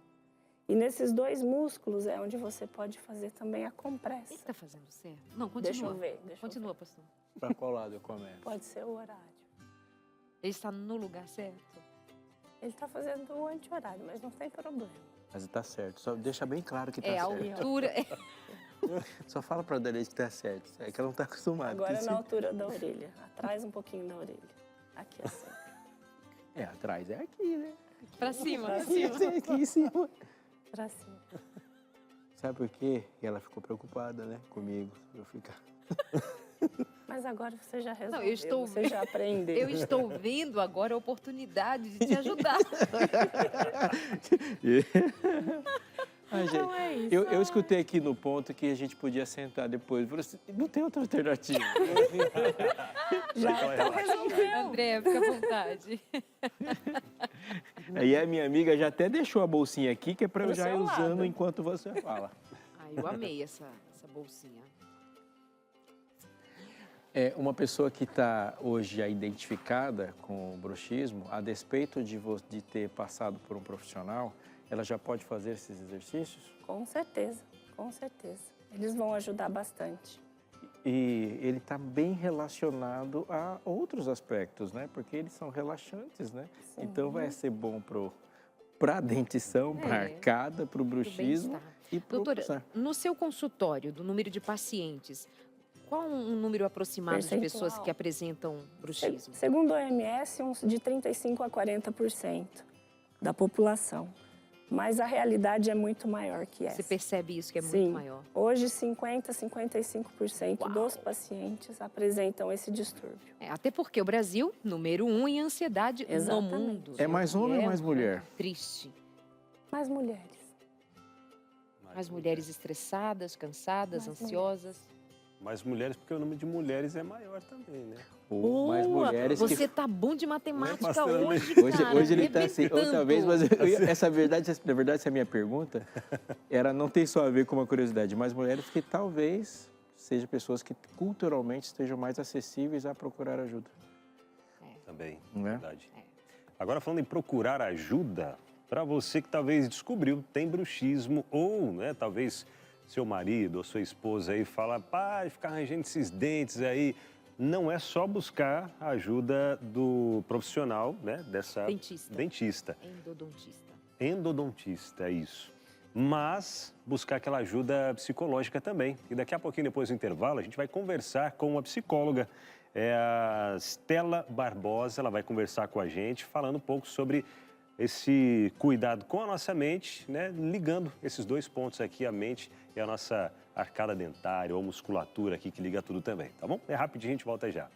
Speaker 6: E nesses dois músculos é onde você pode fazer também a compressa.
Speaker 1: Ele tá fazendo certo? Não, continua.
Speaker 6: Deixa eu ver.
Speaker 1: Continua, pastor.
Speaker 3: Para qual lado eu começo?
Speaker 6: Pode ser o horário.
Speaker 1: Ele está no lugar certo?
Speaker 6: Ele está fazendo o anti-horário, mas não tem problema.
Speaker 3: Mas tá certo. Só deixa bem claro que tá
Speaker 1: É a
Speaker 3: certo.
Speaker 1: altura.
Speaker 3: Só fala pra Adelaide que tá certo. É que ela não tá acostumada.
Speaker 6: Agora
Speaker 3: porque
Speaker 6: na altura da orelha. Atrás um pouquinho da orelha. Aqui assim.
Speaker 3: É, atrás é aqui, né?
Speaker 1: Pra cima, pra
Speaker 3: Aqui,
Speaker 1: cima.
Speaker 3: aqui em cima.
Speaker 6: Pra cima.
Speaker 3: Sabe por quê? E ela ficou preocupada, né? Comigo. Eu ficar.
Speaker 6: Mas agora você já resolveu,
Speaker 1: Não, eu estou
Speaker 6: você já aprendeu.
Speaker 1: Eu estou vendo agora a oportunidade de te ajudar.
Speaker 3: Ai, gente,
Speaker 6: Então é isso.
Speaker 3: eu escutei aqui no ponto que a gente podia sentar depois. Eu falei assim, não tem outra alternativa.
Speaker 6: Já então resolveu.
Speaker 1: André, fica à vontade.
Speaker 3: Aí a minha amiga já até deixou a bolsinha aqui, que é pra eu
Speaker 6: Do
Speaker 3: já ir
Speaker 6: seu
Speaker 3: usando
Speaker 6: lado.
Speaker 3: enquanto você fala.
Speaker 1: Ai, eu amei essa bolsinha.
Speaker 3: É, uma pessoa que está hoje identificada com o bruxismo, a despeito de ter passado por um profissional, ela já pode fazer esses exercícios?
Speaker 6: Com certeza, com certeza. Eles vão ajudar bastante.
Speaker 3: E ele está bem relacionado a outros aspectos, né? Porque eles são relaxantes, né?
Speaker 6: Sim.
Speaker 3: Então vai ser bom para a dentição, para a arcada, para o bruxismo
Speaker 1: bem-estar.
Speaker 3: e para o...
Speaker 1: Doutora, no seu consultório, do número de pacientes, qual um número aproximado de pessoas
Speaker 6: Percentual.
Speaker 1: que apresentam bruxismo?
Speaker 6: Segundo a OMS, uns de 35% a 40% da população. Mas a realidade é muito maior que essa.
Speaker 1: Você percebe isso, que é muito
Speaker 6: Sim.
Speaker 1: maior?
Speaker 6: Hoje, 50% a 55%
Speaker 1: Uau.
Speaker 6: dos pacientes apresentam esse distúrbio.
Speaker 1: Até porque o Brasil, número 1 em ansiedade
Speaker 6: Exatamente.
Speaker 1: no mundo.
Speaker 3: É mais homem ou mais
Speaker 1: um
Speaker 3: mulher?
Speaker 1: ponto triste.
Speaker 6: Mas mulheres.
Speaker 1: As mulheres estressadas, cansadas,
Speaker 6: Mais
Speaker 1: ansiosas.
Speaker 2: Mais mulheres, porque o número de mulheres é maior também, né?
Speaker 3: Ou mais
Speaker 1: Boa!
Speaker 3: mulheres
Speaker 1: Você
Speaker 3: que...
Speaker 1: tá bom de matemática
Speaker 2: Bastante.
Speaker 1: hoje,
Speaker 3: Hoje,
Speaker 1: cara.
Speaker 3: hoje ele está assim, outra vez, mas
Speaker 1: arrebentando.
Speaker 3: na verdade, essa minha pergunta era não tem só a ver com uma curiosidade, mas mulheres que talvez sejam pessoas que culturalmente estejam mais acessíveis a procurar ajuda.
Speaker 2: Também,
Speaker 3: Não é?
Speaker 2: verdade. Agora, falando em procurar ajuda, para você que talvez descobriu tem bruxismo ou, né, talvez seu marido ou sua esposa aí fala, para de ficar arranjando esses dentes aí. Não é só buscar a ajuda do profissional, né, dessa dentista.
Speaker 1: Endodontista.
Speaker 2: Endodontista, é isso. Mas buscar aquela ajuda psicológica também. E daqui a pouquinho, depois do intervalo, a gente vai conversar com uma psicóloga, é a Stella Barbosa. Ela vai conversar com a gente, falando um pouco sobre esse cuidado com a nossa mente, né? Ligando esses dois pontos aqui, a mente e a nossa arcada dentária ou musculatura aqui, que liga tudo também, tá bom? É rapidinho, a gente volta já.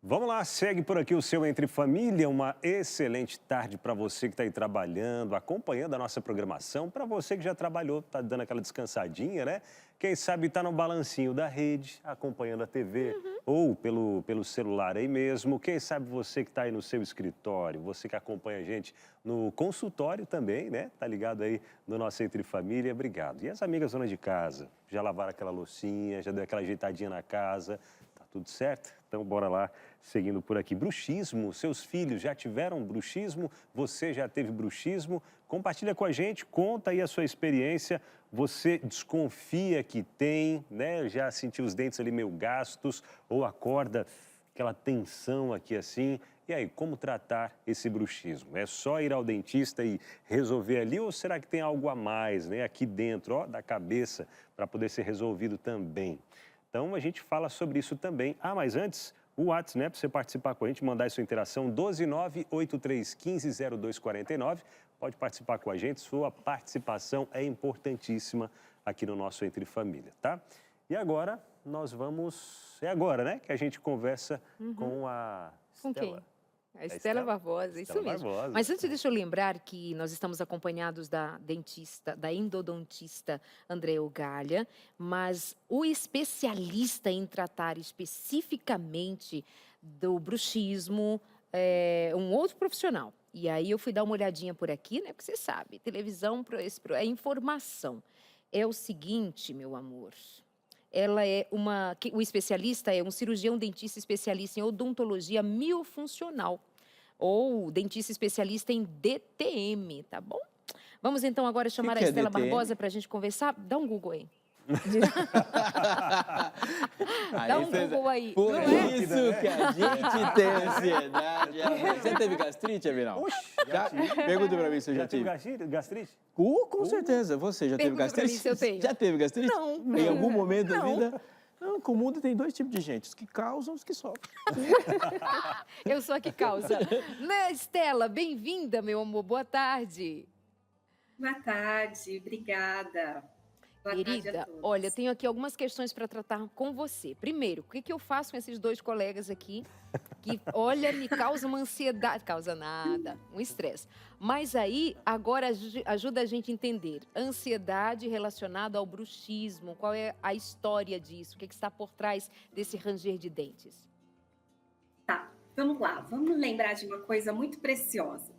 Speaker 2: Vamos lá, segue por aqui o seu Entre Família. Uma excelente tarde para você que está aí trabalhando, acompanhando a nossa programação. Para você que já trabalhou, está dando aquela descansadinha, né? Quem sabe está no balancinho da rede, acompanhando a TV ou pelo celular aí mesmo. Quem sabe você que está aí no seu escritório, você que acompanha a gente no consultório também, né? Tá ligado aí no nosso Entre Família, obrigado. E as amigas donas de casa, já lavaram aquela loucinha, já deu aquela ajeitadinha na casa, tá tudo certo? Então, bora lá, seguindo por aqui. Bruxismo, seus filhos já tiveram bruxismo? Você já teve bruxismo? Compartilha com a gente, conta aí a sua experiência. Você desconfia que tem, né? Já sentiu os dentes ali meio gastos ou acorda aquela tensão aqui assim? E aí, como tratar esse bruxismo? É só ir ao dentista e resolver ali ou será que tem algo a mais, né? Aqui dentro, ó, da cabeça, para poder ser resolvido também? Então, a gente fala sobre isso também. Ah, mas antes, o WhatsApp, né, para você participar com a gente, mandar a sua interação, 12983150249. Pode participar com a gente, sua participação é importantíssima aqui no nosso Entre Família, tá? E agora, nós vamos... É agora, né, que a gente conversa com a
Speaker 1: Com
Speaker 2: Stella.
Speaker 1: quem? A Stella Barbosa, isso
Speaker 2: Stella
Speaker 1: mesmo.
Speaker 2: Barbosa.
Speaker 1: Mas antes, deixa eu lembrar que nós estamos acompanhados da dentista, da endodontista André Ogalha, mas o especialista em tratar especificamente do bruxismo é um outro profissional. E aí eu fui dar uma olhadinha por aqui, né? Porque você sabe, televisão é informação. É o seguinte, meu amor. Ela é o especialista é um cirurgião dentista especialista em odontologia miofuncional ou dentista especialista em DTM, tá bom? Vamos então agora chamar
Speaker 3: que
Speaker 1: a
Speaker 3: é
Speaker 1: Estela
Speaker 3: DTM?
Speaker 1: Barbosa para a gente conversar. Dá um Google aí.
Speaker 3: Aí
Speaker 1: Dá um
Speaker 3: fez-
Speaker 1: Google aí.
Speaker 3: Por
Speaker 1: Não é?
Speaker 3: isso que a gente tem ansiedade. Você teve gastrite, Avinal? Já? Pergunta pra mim se eu já
Speaker 2: Já tive
Speaker 3: tive.
Speaker 2: gastrite?
Speaker 3: Com certeza. Você já teve
Speaker 1: Pergunta pra mim
Speaker 3: gastrite?
Speaker 1: se eu tenho.
Speaker 3: Já teve gastrite?
Speaker 1: Não.
Speaker 3: Em algum momento da
Speaker 1: Não.
Speaker 3: vida? Não, com o mundo tem dois tipos de gente, os que causam e os que sofrem.
Speaker 1: Eu sou a que causa. Né, Estela? Bem-vinda, meu amor. Boa tarde.
Speaker 7: Boa tarde, obrigada. Boa tarde a
Speaker 1: Querida,
Speaker 7: todos.
Speaker 1: olha, eu tenho aqui algumas questões para tratar com você. Primeiro, o que eu faço com esses dois colegas aqui que, olha, me causa uma ansiedade, causa nada, um estresse. Mas aí, agora ajuda a gente a entender. Ansiedade relacionada ao bruxismo, qual é a história disso? O que está por trás desse ranger de dentes?
Speaker 7: Tá, vamos lá. Vamos lembrar de uma coisa muito preciosa.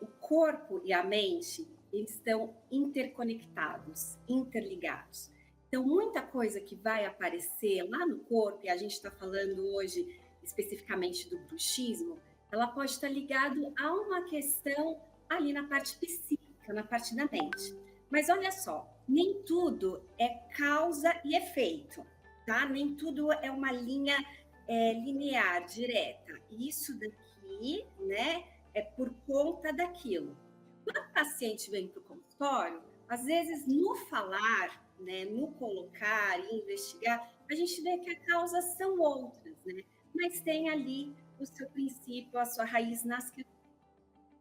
Speaker 7: O corpo e a mente, eles estão interconectados, interligados. Então, muita coisa que vai aparecer lá no corpo, e a gente está falando hoje especificamente do bruxismo, ela pode estar ligada a uma questão ali na parte psíquica, na parte da mente. Mas olha só, nem tudo é causa e efeito, tá? Nem tudo é uma linha linear, direta. Isso daqui, né, é por conta daquilo. Quando o paciente vem para o consultório, às vezes no falar, né, no colocar e investigar, a gente vê que as causas são outras, né? Mas tem ali o seu princípio, a sua raiz nas questões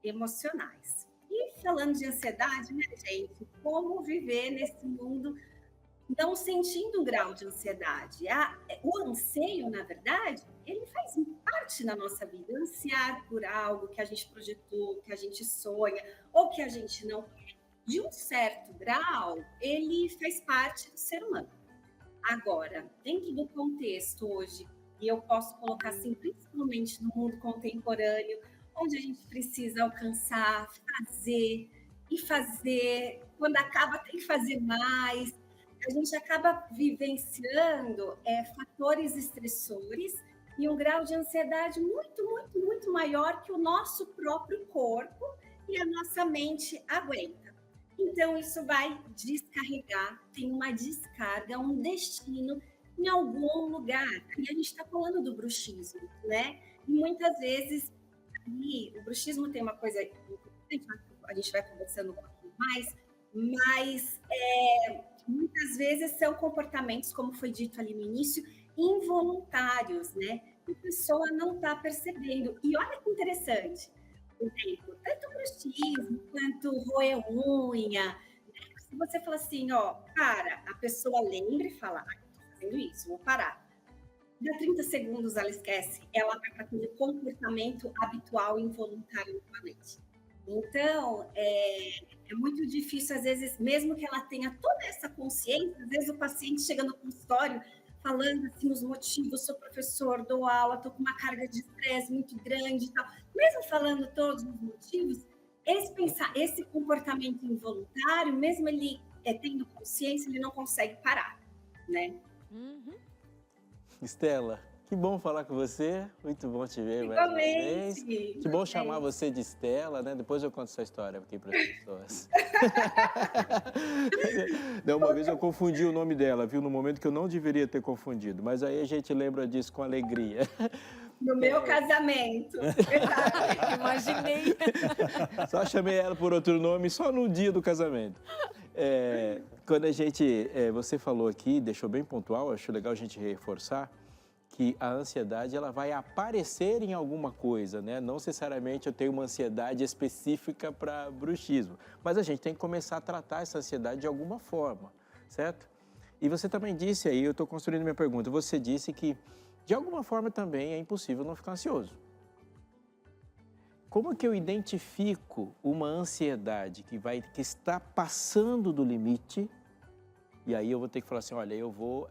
Speaker 7: emocionais. E falando de ansiedade, né, gente? Como viver nesse mundo não sentindo um grau de ansiedade? O anseio, na verdade, ele faz parte da nossa vida. Ansiar por algo que a gente projetou, que a gente sonha, ou que a gente não quer, de um certo grau, ele faz parte do ser humano. Agora, dentro do contexto hoje, e eu posso colocar assim, principalmente no mundo contemporâneo, onde a gente precisa alcançar, fazer, quando acaba tem que fazer mais, a gente acaba vivenciando fatores estressores e um grau de ansiedade muito, muito, muito maior que o nosso próprio corpo e a nossa mente aguenta. Então, isso vai descarregar, tem uma descarga, um destino em algum lugar. E a gente está falando do bruxismo, né? E muitas vezes, o bruxismo tem uma coisa importante, a gente vai conversando um pouquinho mais, mas muitas vezes são comportamentos, como foi dito ali no início, involuntários, né? Que a pessoa não está percebendo. E olha que interessante, por exemplo, tanto bruxismo quanto roer unha, né? Se você fala assim, para, a pessoa lembra e fala, estou fazendo isso, vou parar. Dá 30 segundos, ela esquece, ela vai para aquele comportamento habitual involuntário novamente. Então, é muito difícil, às vezes, mesmo que ela tenha toda essa consciência, às vezes o paciente chega no consultório falando assim, os motivos, sou professor, dou aula, estou com uma carga de estresse muito grande e tal. Mesmo falando todos os motivos, esse comportamento involuntário, mesmo ele tendo consciência, ele não consegue parar, né?
Speaker 1: Uhum.
Speaker 3: Estela, que bom falar com você, muito bom te ver mais uma vez. Que bom chamar você de Estela, né? Depois eu conto essa história aqui para as pessoas. Não, uma vez eu confundi o nome dela, viu? No momento que eu não deveria ter confundido, mas aí a gente lembra disso com alegria.
Speaker 7: No meu casamento.
Speaker 1: Imaginei.
Speaker 3: Só chamei ela por outro nome só no dia do casamento. Quando você falou aqui, deixou bem pontual, acho legal a gente reforçar, que a ansiedade ela vai aparecer em alguma coisa, né? Não necessariamente eu tenho uma ansiedade específica para bruxismo, mas a gente tem que começar a tratar essa ansiedade de alguma forma, certo? E você também disse aí, eu estou construindo minha pergunta, você disse que de alguma forma também é impossível não ficar ansioso. Como é que eu identifico uma ansiedade que está passando do limite? E aí eu vou ter que falar assim, olha,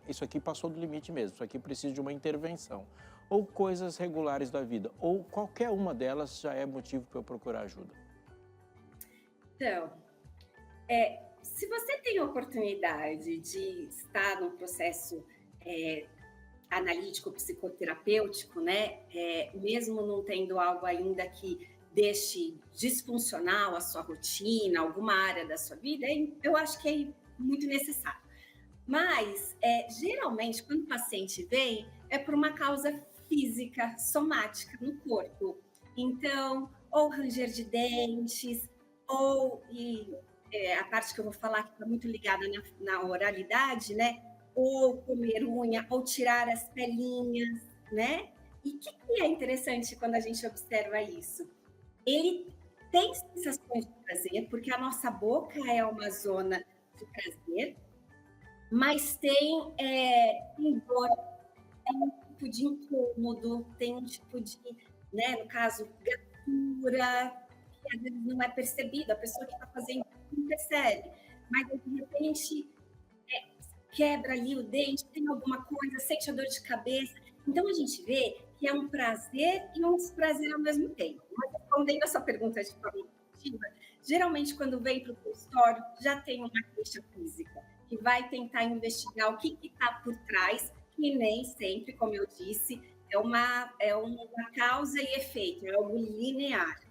Speaker 3: isso aqui passou do limite mesmo, isso aqui precisa de uma intervenção. Ou coisas regulares da vida, ou qualquer uma delas já é motivo para eu procurar ajuda.
Speaker 7: Então, se você tem a oportunidade de estar num processo analítico, psicoterapêutico, né? Mesmo não tendo algo ainda que deixe disfuncional a sua rotina, alguma área da sua vida, eu acho que é muito necessário. Mas, geralmente, quando o paciente vem, é por uma causa física, somática no corpo. Então, ou ranger de dentes, ou a parte que eu vou falar que está muito ligada na oralidade, né? Ou comer unha, ou tirar as pelinhas, né? E o que é interessante quando a gente observa isso? Ele tem sensações de prazer, porque a nossa boca é uma zona de prazer, mas tem dor, tem um tipo de incômodo, tem um tipo de, né, no caso, gastura, que às vezes não é percebido, a pessoa que está fazendo não percebe, mas de repente quebra ali o dente, tem alguma coisa, sente a dor de cabeça. Então a gente vê que é um prazer e um desprazer ao mesmo tempo. Mas respondendo a sua pergunta de forma objetiva, geralmente quando vem para o consultório já tem uma queixa física, que vai tentar investigar o que está por trás, que nem sempre, como eu disse, é uma causa e efeito, é algo linear.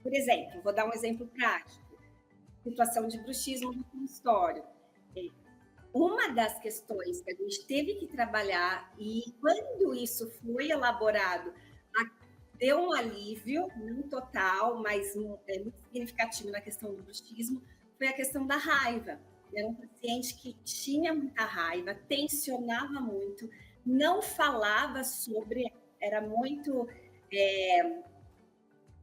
Speaker 7: Por exemplo, vou dar um exemplo prático, situação de bruxismo no consultório. Uma das questões que a gente teve que trabalhar, e quando isso foi elaborado, deu um alívio, não total, mas muito significativo na questão do bruxismo, foi a questão da raiva. Era um paciente que tinha muita raiva, tensionava muito, não falava sobre,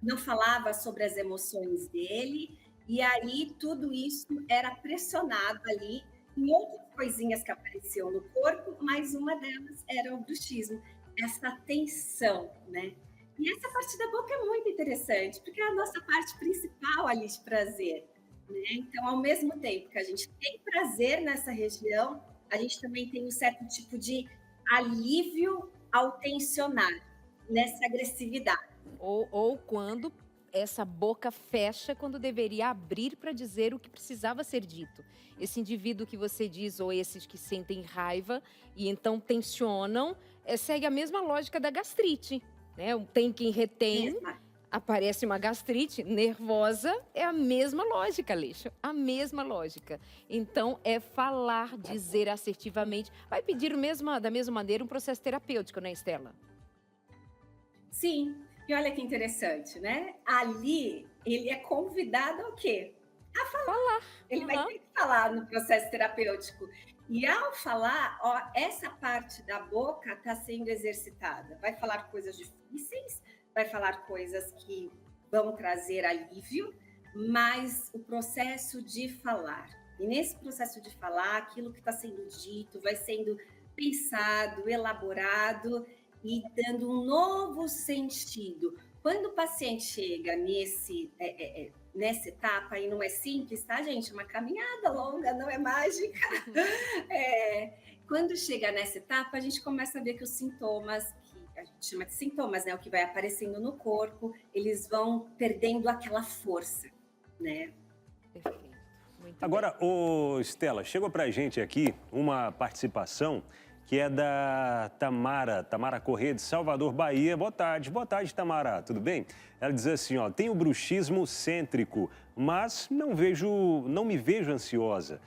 Speaker 7: não falava sobre as emoções dele, e aí tudo isso era pressionado ali em outras coisinhas que apareciam no corpo, mas uma delas era o bruxismo, essa tensão, né? E essa parte da boca é muito interessante, porque é a nossa parte principal ali de prazer, né? Então, ao mesmo tempo que a gente tem prazer nessa região, a gente também tem um certo tipo de alívio ao tensionar, nessa agressividade.
Speaker 1: Ou quando essa boca fecha quando deveria abrir para dizer o que precisava ser dito. Esse indivíduo que você diz, ou esses que sentem raiva e então tensionam, segue a mesma lógica da gastrite, né? Tem quem retém, aparece uma gastrite nervosa, é a mesma lógica, Aleixo, a mesma lógica. Então, é falar, dizer assertivamente. Vai pedir da mesma maneira um processo terapêutico, né, Estela?
Speaker 7: Sim. E olha que interessante, né? Ali, ele é convidado ao quê? A falar. Ele vai ter que falar no processo terapêutico. E ao falar, essa parte da boca está sendo exercitada. Vai falar coisas difíceis, vai falar coisas que vão trazer alívio, mas o processo de falar. E nesse processo de falar, aquilo que está sendo dito vai sendo pensado, elaborado, e dando um novo sentido. Quando o paciente chega nessa etapa, e não é simples, tá, gente? É uma caminhada longa, não é mágica. Quando chega nessa etapa, a gente começa a ver que os sintomas, que a gente chama de sintomas, né? O que vai aparecendo no corpo, eles vão perdendo aquela força, né?
Speaker 1: Perfeito. Muito
Speaker 2: Agora, Estela, chegou pra gente aqui uma participação que é da Tamara Corrêa, de Salvador, Bahia. Boa tarde, Tamara, tudo bem? Ela diz assim, tenho bruxismo cêntrico, mas não me vejo ansiosa.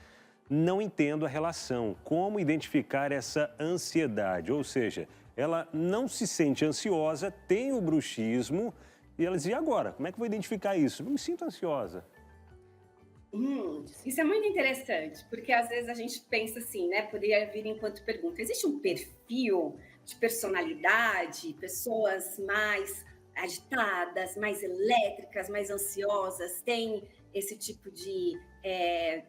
Speaker 2: Não entendo a relação, como identificar essa ansiedade, ou seja, ela não se sente ansiosa, tem o bruxismo, e ela diz, e agora? Como é que eu vou identificar isso? Não me sinto ansiosa.
Speaker 7: Isso é muito interessante, porque às vezes a gente pensa assim, né? Poderia vir enquanto pergunta. Existe um perfil de personalidade, pessoas mais agitadas, mais elétricas, mais ansiosas, tem esse tipo de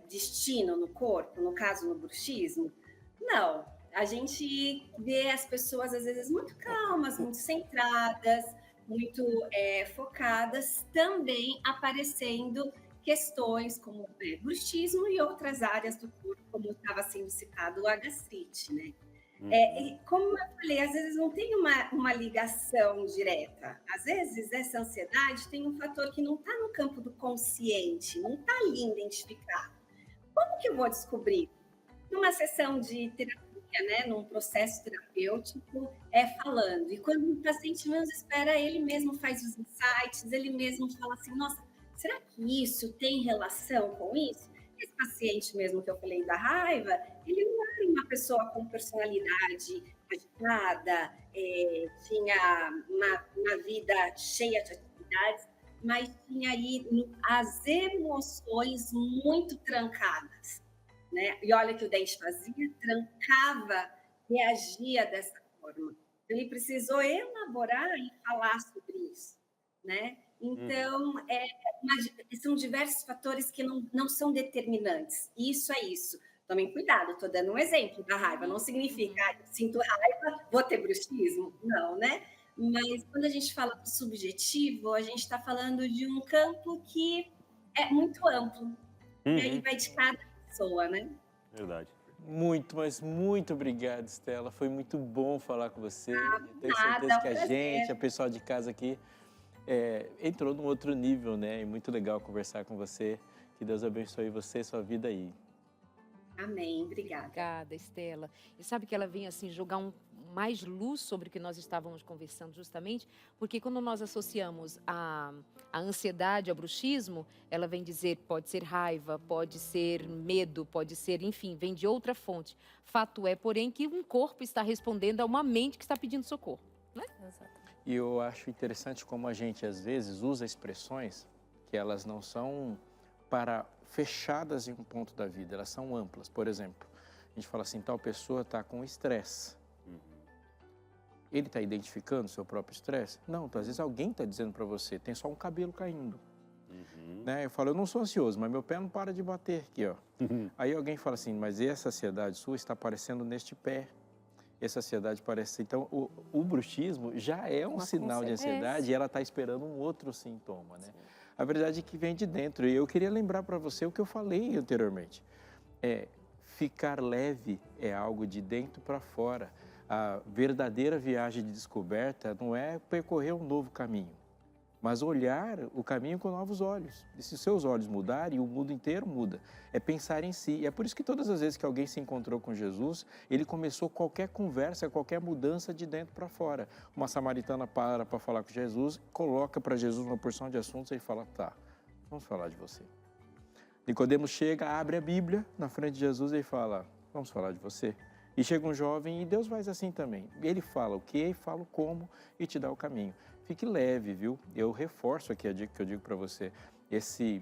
Speaker 7: destino no corpo, no caso no bruxismo? Não. A gente vê as pessoas às vezes muito calmas, muito centradas, muito focadas, também aparecendo questões como bruxismo e outras áreas do corpo, como estava sendo citado, a gastrite, né? E como eu falei, às vezes não tem uma ligação direta. Às vezes essa ansiedade tem um fator que não está no campo do consciente, não está ali identificado. Como que eu vou descobrir? Numa sessão de terapia, né, num processo terapêutico, falando. E quando o paciente menos espera, ele mesmo faz os insights, ele mesmo fala assim, nossa, será que isso tem relação com isso? Esse paciente mesmo que eu falei da raiva, ele não era uma pessoa com personalidade agitada, tinha uma vida cheia de atividades, mas tinha aí as emoções muito trancadas, né? E olha que o dente fazia, trancava, reagia dessa forma. Ele precisou elaborar e falar sobre isso, né? Então, são diversos fatores que não são determinantes. Isso é isso. Tomem cuidado, estou dando um exemplo da raiva. Não significa, eu sinto raiva, vou ter bruxismo. Não, né? Mas quando a gente fala do subjetivo, a gente está falando de um campo que é muito amplo. E aí vai de cada pessoa, né?
Speaker 2: Verdade.
Speaker 3: Muito, mas muito obrigado, Estela. Foi muito bom falar com você. Tenho
Speaker 7: nada,
Speaker 3: certeza
Speaker 7: é um
Speaker 3: que a
Speaker 7: prazer.
Speaker 3: gente, o pessoal de casa aqui, entrou num outro nível, né? E muito legal conversar com você. Que Deus abençoe você e sua vida aí.
Speaker 7: Amém, obrigada.
Speaker 1: Obrigada, Estela. E sabe que ela vem assim jogar mais luz sobre o que nós estávamos conversando justamente, porque quando nós associamos a ansiedade ao bruxismo, ela vem dizer, pode ser raiva, pode ser medo, pode ser, enfim, vem de outra fonte. Fato é, porém, que um corpo está respondendo a uma mente que está pedindo socorro, né?
Speaker 6: Exatamente.
Speaker 3: E eu acho interessante como a gente, às vezes, usa expressões que elas não são para fechadas em um ponto da vida, elas são amplas. Por exemplo, a gente fala assim, tal pessoa está com estresse. Ele está identificando o seu próprio estresse? Não, às vezes alguém está dizendo para você, tem só um cabelo caindo. Né? Eu falo, eu não sou ansioso, mas meu pé não para de bater aqui, ó. Aí alguém fala assim, mas essa ansiedade sua está aparecendo neste pé. Essa ansiedade parece... Então, o bruxismo já é um sinal de ansiedade e ela está esperando um outro sintoma, né? A verdade é que vem de dentro. E eu queria lembrar para você o que eu falei anteriormente. Ficar leve é algo de dentro para fora. A verdadeira viagem de descoberta não é percorrer um novo caminho, mas olhar o caminho com novos olhos. E se seus olhos mudarem, o mundo inteiro muda. É pensar em si. E é por isso que todas as vezes que alguém se encontrou com Jesus, ele começou qualquer conversa, qualquer mudança de dentro para fora. Uma samaritana para falar com Jesus, coloca para Jesus uma porção de assuntos e ele fala, tá, vamos falar de você. Nicodemos chega, abre a Bíblia na frente de Jesus e fala, vamos falar de você. E chega um jovem e Deus faz assim também. Ele fala o que, fala o como e te dá o caminho. Fique leve, viu? Eu reforço aqui a dica que eu digo para você. Esse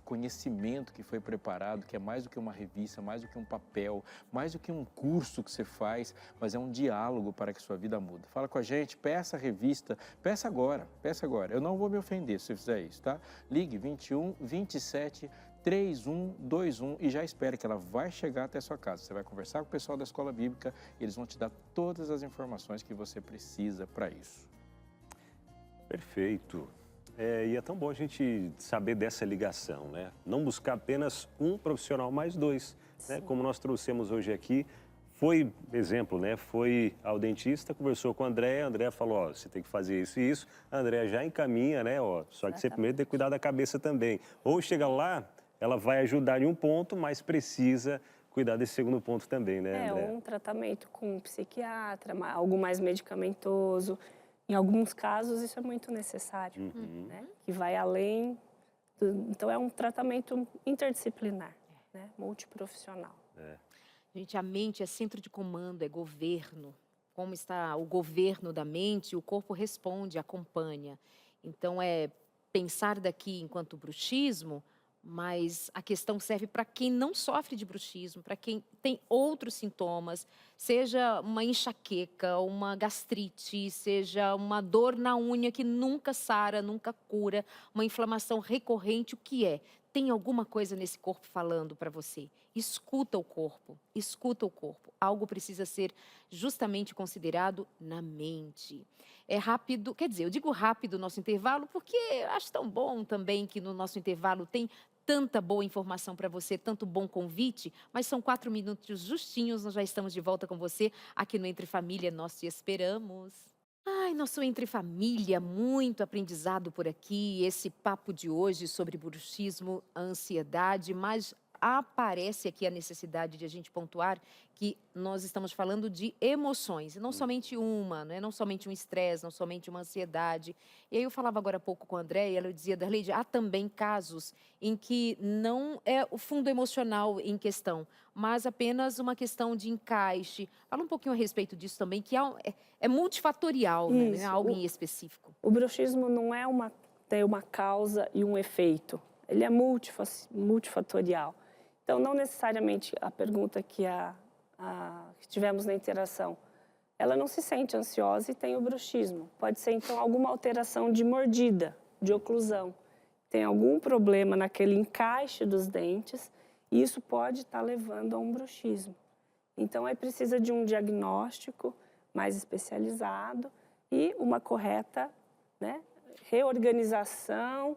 Speaker 3: conhecimento que foi preparado, que é mais do que uma revista, mais do que um papel, mais do que um curso que você faz, mas é um diálogo para que sua vida mude. Fala com a gente, peça a revista, peça agora. Eu não vou me ofender se você fizer isso, tá? Ligue 21 27 3121 e já espere que ela vai chegar até a sua casa. Você vai conversar com o pessoal da Escola Bíblica e eles vão te dar todas as informações que você precisa para isso.
Speaker 2: Perfeito. E é tão bom a gente saber dessa ligação, né? Não buscar apenas um profissional, mais dois, né? Como nós trouxemos hoje aqui. Foi, exemplo, né? Foi ao dentista, conversou com a Andréa falou, ó, você tem que fazer isso e isso. A Andréa já encaminha, né? Ó, só que você primeiro tem que cuidar da cabeça também. Ou chega lá, ela vai ajudar em um ponto, mas precisa cuidar desse segundo ponto também, né, Andréa?
Speaker 6: Um tratamento com um psiquiatra, algo mais medicamentoso. Em alguns casos, isso é muito necessário, né? Que vai além. Então, é um tratamento interdisciplinar, né? Multiprofissional.
Speaker 1: Gente, a mente é centro de comando, é governo. Como está o governo da mente, o corpo responde, acompanha. Então, é pensar daqui enquanto bruxismo, mas a questão serve para quem não sofre de bruxismo, para quem tem outros sintomas, seja uma enxaqueca, uma gastrite, seja uma dor na unha que nunca sara, nunca cura, uma inflamação recorrente, o que é? Tem alguma coisa nesse corpo falando para você. Escuta o corpo, escuta o corpo. Algo precisa ser justamente considerado na mente. É rápido, quer dizer, eu digo rápido o nosso intervalo porque acho tão bom também que no nosso intervalo tem tanta boa informação para você, tanto bom convite, mas são 4 minutos justinhos, nós já estamos de volta com você aqui no Entre Família, nós te esperamos. Ai, nosso Entre Família, muito aprendizado por aqui, esse papo de hoje sobre bruxismo, ansiedade, mas aparece aqui a necessidade de a gente pontuar que nós estamos falando de emoções, e não somente uma, não é não somente um estresse, não somente uma ansiedade. E aí eu falava agora há pouco com a André, e ela dizia, Darleide, há também casos em que não é o fundo emocional em questão, mas apenas uma questão de encaixe. Fala um pouquinho a respeito disso também, que é multifatorial, né? Não é
Speaker 6: Isso.
Speaker 1: algo em específico.
Speaker 6: O bruxismo não é tem uma causa e um efeito. Ele é multifatorial. Então, não necessariamente a pergunta que tivemos na interação, ela não se sente ansiosa e tem o bruxismo. Pode ser, então, alguma alteração de mordida, de oclusão. Tem algum problema naquele encaixe dos dentes e isso pode estar levando a um bruxismo. Então, aí precisa de um diagnóstico mais especializado e uma correta, né, reorganização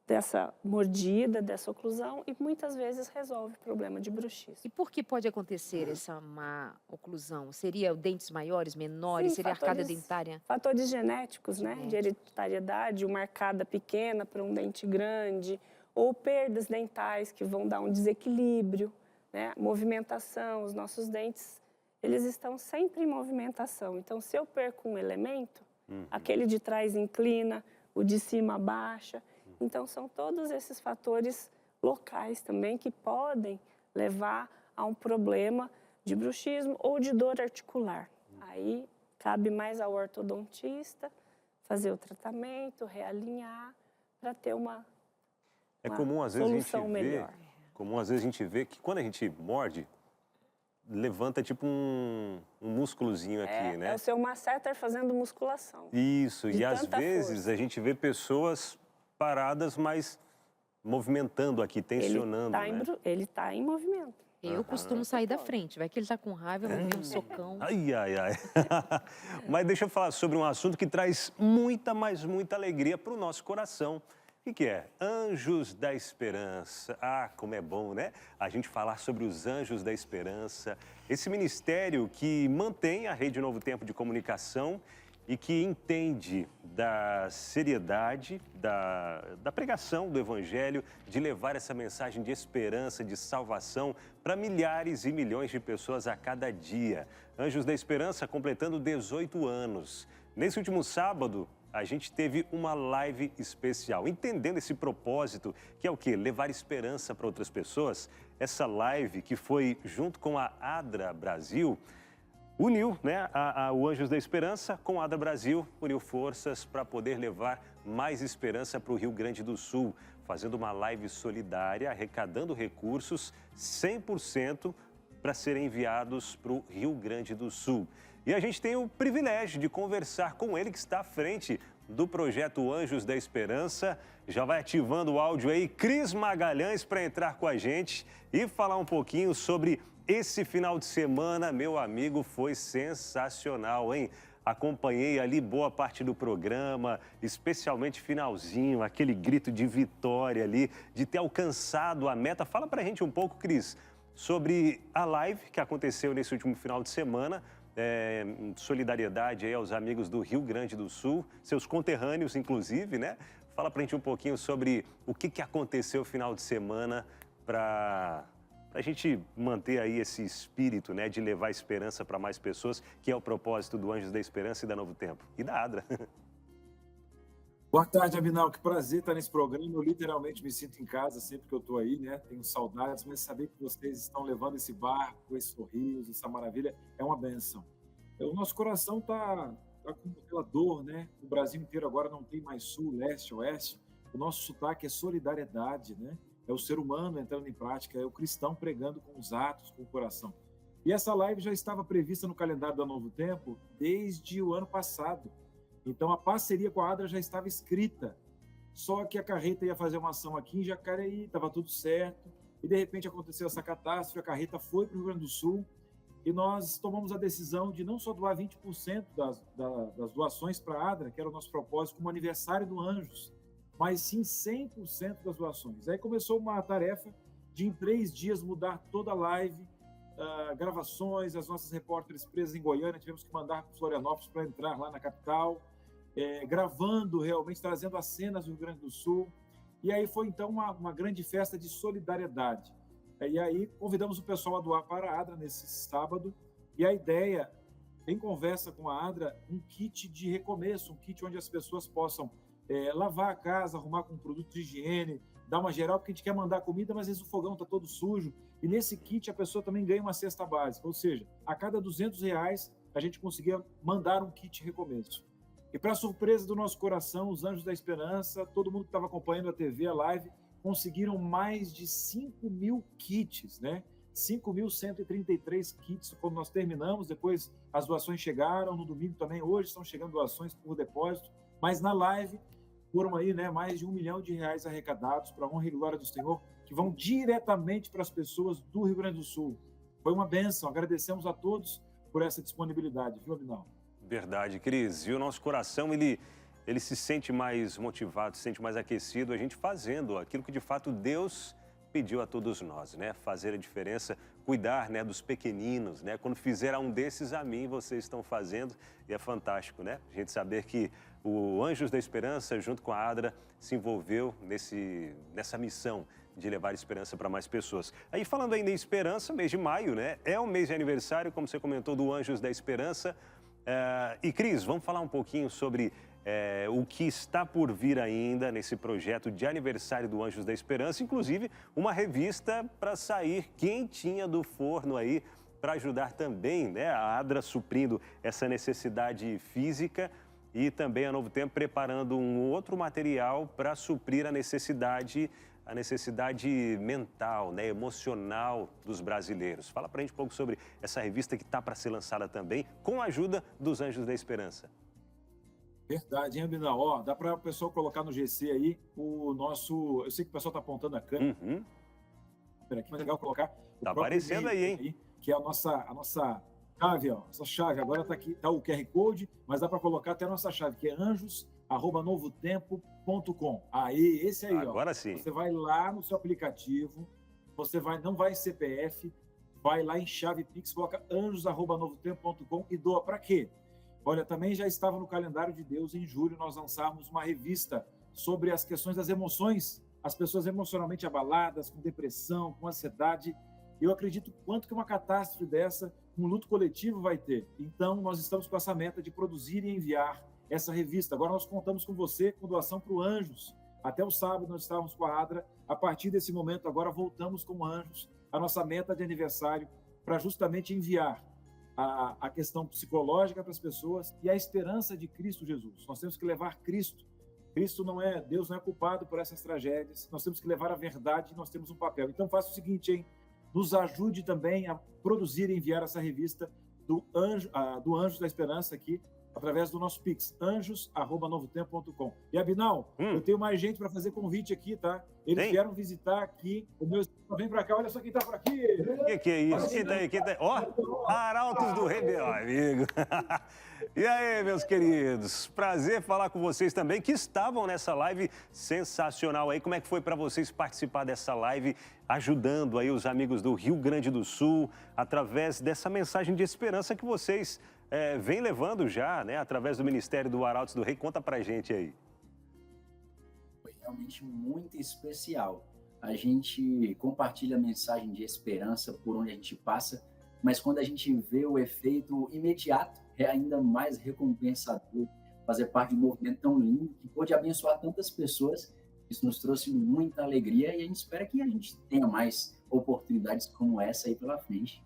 Speaker 6: dessa mordida, dessa oclusão, e muitas vezes resolve o problema de bruxismo.
Speaker 1: E por que pode acontecer essa má oclusão? Seria dentes maiores, menores?
Speaker 6: Sim,
Speaker 1: Seria arcada dentária?
Speaker 6: Fatores genéticos, né? De hereditariedade, uma arcada pequena para um dente grande, ou perdas dentais que vão dar um desequilíbrio, né? Movimentação, os nossos dentes, eles estão sempre em movimentação. Então, se eu perco um elemento, aquele de trás inclina, o de cima abaixa. Então, são todos esses fatores locais também que podem levar a um problema de bruxismo ou de dor articular. Aí, cabe mais ao ortodontista fazer o tratamento, realinhar, para ter uma
Speaker 2: comum, às vezes,
Speaker 6: solução melhor.
Speaker 2: Comum, às vezes, a gente vê que quando a gente morde, levanta tipo um músculozinho aqui, né?
Speaker 6: É o seu masseter fazendo musculação.
Speaker 2: Isso,
Speaker 6: de
Speaker 2: e às
Speaker 6: tanta
Speaker 2: vezes
Speaker 6: força.
Speaker 2: a gente vê pessoas paradas, mas movimentando aqui, tensionando, né?
Speaker 6: Ele está em movimento.
Speaker 1: Eu costumo sair da frente, vai que ele está com raiva, eu vou ver um socão.
Speaker 2: Ai, ai, ai. Mas deixa eu falar sobre um assunto que traz muita, mas muita alegria para o nosso coração. O que é? Anjos da Esperança. Ah, como é bom, né? A gente falar sobre os Anjos da Esperança. Esse ministério que mantém a Rede Novo Tempo de Comunicação e que entende da seriedade da pregação do Evangelho, de levar essa mensagem de esperança, de salvação para milhares e milhões de pessoas a cada dia. Anjos da Esperança completando 18 anos. Nesse último sábado, a gente teve uma live especial, entendendo esse propósito, que é o quê? Levar esperança para outras pessoas. Essa live, que foi junto com a ADRA Brasil, uniu, né, o Anjos da Esperança com a ADRA Brasil, uniu forças para poder levar mais esperança para o Rio Grande do Sul, fazendo uma live solidária, arrecadando recursos 100% para serem enviados para o Rio Grande do Sul. E a gente tem o privilégio de conversar com ele, que está à frente do projeto Anjos da Esperança. Já vai ativando o áudio aí, Cris Magalhães, para entrar com a gente e falar um pouquinho sobre esse final de semana. Meu amigo, foi sensacional, hein? Acompanhei ali boa parte do programa, especialmente finalzinho, aquele grito de vitória ali, de ter alcançado a meta. Fala pra gente um pouco, Cris, sobre a live que aconteceu nesse último final de semana. Solidariedade aí aos amigos do Rio Grande do Sul, seus conterrâneos, inclusive, né? Fala pra gente um pouquinho sobre o que aconteceu no final de semana para a gente manter aí esse espírito, né, de levar esperança para mais pessoas, que é o propósito do Anjos da Esperança e da Novo Tempo. E da ADRA.
Speaker 8: Boa tarde, Abinal. Que prazer estar nesse programa. Eu literalmente me sinto em casa sempre que eu estou aí, né? Tenho saudades, mas saber que vocês estão levando esse barco, esse sorriso, essa maravilha, é uma bênção. O nosso coração está com aquela dor, né? O Brasil inteiro agora não tem mais sul, leste, oeste. O nosso sotaque é solidariedade, né? É o ser humano entrando em prática, é o cristão pregando com os atos, com o coração. E essa live já estava prevista no calendário da Novo Tempo desde o ano passado. Então, a parceria com a ADRA já estava escrita, só que a carreta ia fazer uma ação aqui em Jacareí, estava tudo certo, e de repente aconteceu essa catástrofe, a carreta foi para o Rio Grande do Sul, e nós tomamos a decisão de não só doar 20% das doações para a ADRA, que era o nosso propósito como aniversário do Anjos, mas sim 100% das doações. Aí começou uma tarefa de em 3 dias mudar toda a live, gravações, as nossas repórteres presas em Goiânia, tivemos que mandar para Florianópolis para entrar lá na capital, gravando realmente, trazendo as cenas do Rio Grande do Sul. E aí foi então uma grande festa de solidariedade. E aí convidamos o pessoal a doar para a ADRA nesse sábado. E a ideia, em conversa com a ADRA, um kit de recomeço, um kit onde as pessoas possam lavar a casa, arrumar com produto de higiene, dar uma geral, porque a gente quer mandar comida, mas às vezes o fogão está todo sujo. E nesse kit a pessoa também ganha uma cesta básica, ou seja, a cada R$200 a gente conseguia mandar um kit recomeço. E para surpresa do nosso coração, os Anjos da Esperança, todo mundo que estava acompanhando a TV, a live, conseguiram mais de 5.000 kits, né? 5.133 kits, quando nós terminamos, depois as doações chegaram, no domingo também, hoje estão chegando doações por depósito, mas na live foram aí, né, mais de R$1 milhão arrecadados para a honra e glória do Senhor, que vão diretamente para as pessoas do Rio Grande do Sul. Foi uma bênção, agradecemos a todos por essa disponibilidade, viu, Abinal?
Speaker 2: Verdade, Cris. E o nosso coração, ele se sente mais motivado, se sente mais aquecido, a gente fazendo aquilo que de fato Deus pediu a todos nós, né? Fazer a diferença, cuidar, né, dos pequeninos, né? Quando fizer a um desses, a mim, vocês estão fazendo, e é fantástico, né? A gente saber que o Anjos da Esperança, junto com a ADRA, se envolveu nessa missão de levar esperança para mais pessoas. Aí, falando ainda em esperança, mês de maio, né? É o mês de aniversário, como você comentou, do Anjos da Esperança. E, Cris, vamos falar um pouquinho sobre o que está por vir ainda nesse projeto de aniversário do Anjos da Esperança, inclusive uma revista para sair quentinha do forno aí, para ajudar também, né, a ADRA suprindo essa necessidade física e também a Novo Tempo preparando um outro material para suprir a necessidade mental, né, emocional dos brasileiros. Fala para a gente um pouco sobre essa revista que está para ser lançada também, com a ajuda dos Anjos da Esperança.
Speaker 8: Verdade, hein, Abinal? Ó, dá para o pessoal colocar no GC aí o nosso... Eu sei que o pessoal está apontando a câmera. Espera aqui, mas é legal colocar.
Speaker 2: Tá aparecendo aí, hein?
Speaker 8: Aí, que é a nossa chave, ó. Nossa chave. Agora está aqui, tá o QR Code, mas dá para colocar até a nossa chave, que é anjos@novotempo.com. Aí, esse aí, ó.
Speaker 2: Agora sim.
Speaker 8: Você vai lá no seu aplicativo, não vai em CPF, vai lá em chave Pix, coloca anjos@novotempo.com e doa para quê? Olha, também já estava no calendário de Deus, em julho, nós lançarmos uma revista sobre as questões das emoções, as pessoas emocionalmente abaladas, com depressão, com ansiedade. Eu acredito quanto que uma catástrofe dessa, um luto coletivo vai ter. Então, nós estamos com essa meta de produzir e enviar essa revista. Agora nós contamos com você, com doação para o Anjos. Até o sábado nós estávamos com a ADRA. A partir desse momento, agora voltamos com o Anjos, a nossa meta de aniversário, para justamente enviar a questão psicológica para as pessoas e a esperança de Cristo Jesus. Nós temos que levar Cristo. Deus não é culpado por essas tragédias. Nós temos que levar a verdade e nós temos um papel. Então faça o seguinte, hein? Nos ajude também a produzir e enviar essa revista do Anjos da Esperança aqui, através do nosso Pix, anjos@novotempo.com. E, Abinal, eu tenho mais gente para fazer convite aqui, tá? Eles vieram visitar aqui, o meu... Vem para cá, olha só quem tá por aqui.
Speaker 2: Que é isso? Quem tá aí? Ó, Arautos do Rei, meu amigo. E aí, meus queridos? Prazer falar com vocês também, que estavam nessa live sensacional aí. Como é que foi para vocês participar dessa live, ajudando aí os amigos do Rio Grande do Sul, através dessa mensagem de esperança que vocês vem levando já, né, através do Ministério do Arautos do Rei? Conta pra gente aí.
Speaker 9: Foi realmente muito especial. A gente compartilha a mensagem de esperança por onde a gente passa, mas quando a gente vê o efeito imediato, é ainda mais recompensador fazer parte de um movimento tão lindo que pôde abençoar tantas pessoas. Isso nos trouxe muita alegria e a gente espera que a gente tenha mais oportunidades como essa aí pela frente.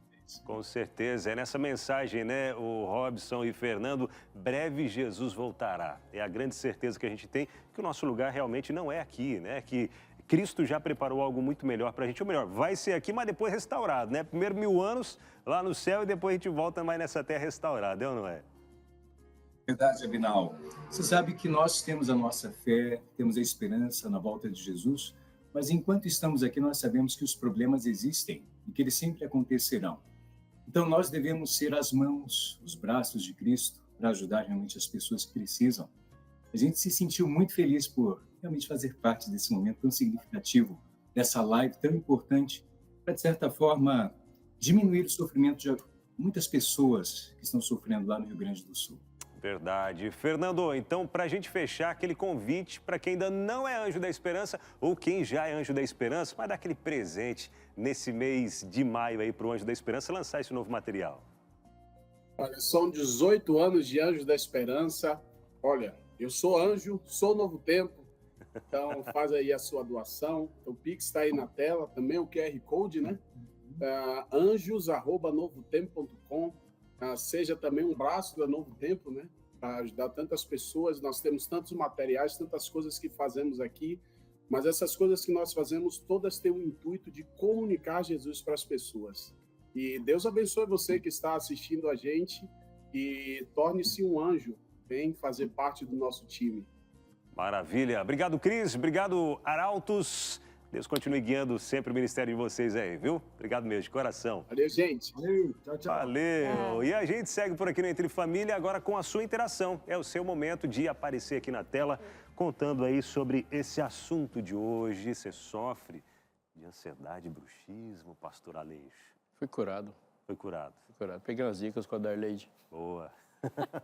Speaker 2: Com certeza, é nessa mensagem, né, o Robson e Fernando, breve Jesus voltará. É a grande certeza que a gente tem que o nosso lugar realmente não é aqui, né, que Cristo já preparou algo muito melhor para a gente, ou melhor, vai ser aqui, mas depois restaurado, né, primeiro 1000 anos lá no céu e depois a gente volta mais nessa terra restaurada, é ou não é?
Speaker 10: Verdade, Abinal. Você sabe que nós temos a nossa fé, temos a esperança na volta de Jesus, mas enquanto estamos aqui nós sabemos que os problemas existem e que eles sempre acontecerão. Então, nós devemos ser as mãos, os braços de Cristo para ajudar realmente as pessoas que precisam. A gente se sentiu muito feliz por realmente fazer parte desse momento tão significativo, dessa live tão importante, para, de certa forma, diminuir o sofrimento de muitas pessoas que estão sofrendo lá no Rio Grande do Sul.
Speaker 2: Verdade. Fernando, então, para a gente fechar, aquele convite para quem ainda não é Anjo da Esperança ou quem já é Anjo da Esperança, vai dar aquele presente nesse mês de maio aí para o Anjo da Esperança lançar esse novo material.
Speaker 11: Olha, são 18 anos de Anjo da Esperança. Olha, eu sou anjo, sou Novo Tempo, então faz aí a sua doação. O Pix está aí na tela, também o QR Code, né? anjos@novotempo.com. Seja também um braço da Novo Tempo, né? Para ajudar tantas pessoas. Nós temos tantos materiais, tantas coisas que fazemos aqui, mas essas coisas que nós fazemos, todas têm o intuito de comunicar Jesus para as pessoas. E Deus abençoe você que está assistindo a gente e torne-se um anjo. Vem fazer parte do nosso time.
Speaker 2: Maravilha. Obrigado, Cris. Obrigado, Arautos. Deus continue guiando sempre o ministério de vocês aí, viu? Obrigado mesmo, de coração.
Speaker 11: Valeu, gente.
Speaker 8: Valeu, tchau, tchau.
Speaker 2: Valeu. E a gente segue por aqui no Entre Família agora com a sua interação. É o seu momento de aparecer aqui na tela, contando aí sobre esse assunto de hoje. Você sofre de ansiedade, bruxismo, pastor Aleixo?
Speaker 3: Fui curado.
Speaker 2: Foi curado.
Speaker 3: Fui curado. Peguei umas dicas com a Darleide.
Speaker 2: Boa.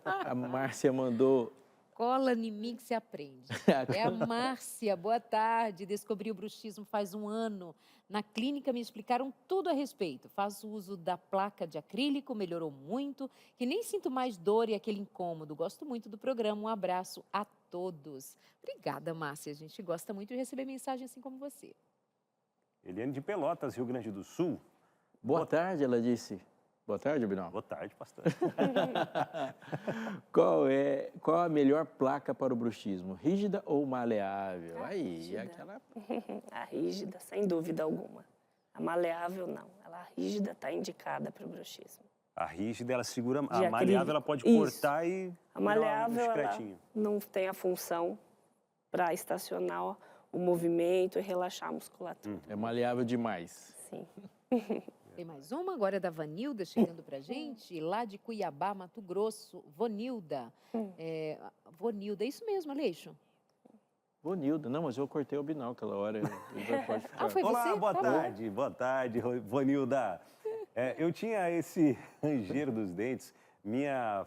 Speaker 3: A Márcia mandou...
Speaker 1: Cola em mim que se aprende. É a Márcia, boa tarde. Descobri o bruxismo faz um ano. Na clínica me explicaram tudo a respeito. Faço uso da placa de acrílico, melhorou muito, que nem sinto mais dor e aquele incômodo. Gosto muito do programa. Um abraço a todos. Obrigada, Márcia. A gente gosta muito de receber mensagem assim como você.
Speaker 2: Eliane de Pelotas, Rio Grande do Sul.
Speaker 3: Boa tarde, ela disse. Boa tarde, Abinal.
Speaker 2: Boa tarde, pastor.
Speaker 3: Qual a melhor placa para o bruxismo? Rígida ou maleável?
Speaker 6: Rígida.
Speaker 3: Aquela...
Speaker 6: A rígida, sem dúvida alguma. A maleável, não. A rígida está indicada para o bruxismo.
Speaker 2: A rígida, ela segura...
Speaker 6: De
Speaker 2: A maleável, ela pode cortar e...
Speaker 6: A maleável, ela não tem a função para estacionar o movimento e relaxar a musculatura.
Speaker 3: É maleável demais.
Speaker 6: Sim.
Speaker 1: Tem mais uma, agora é da Vanilda chegando pra gente, lá de Cuiabá, Mato Grosso. Vonilda. Vonilda, é isso mesmo, Aleixo?
Speaker 3: Vonilda, não, mas eu cortei o Binal aquela hora. Pode ficar.
Speaker 1: Foi
Speaker 2: Olá,
Speaker 1: você?
Speaker 2: boa
Speaker 1: Tá
Speaker 2: tarde. Boa tarde, Vonilda. Eu tinha esse rangeiro dos dentes. Minha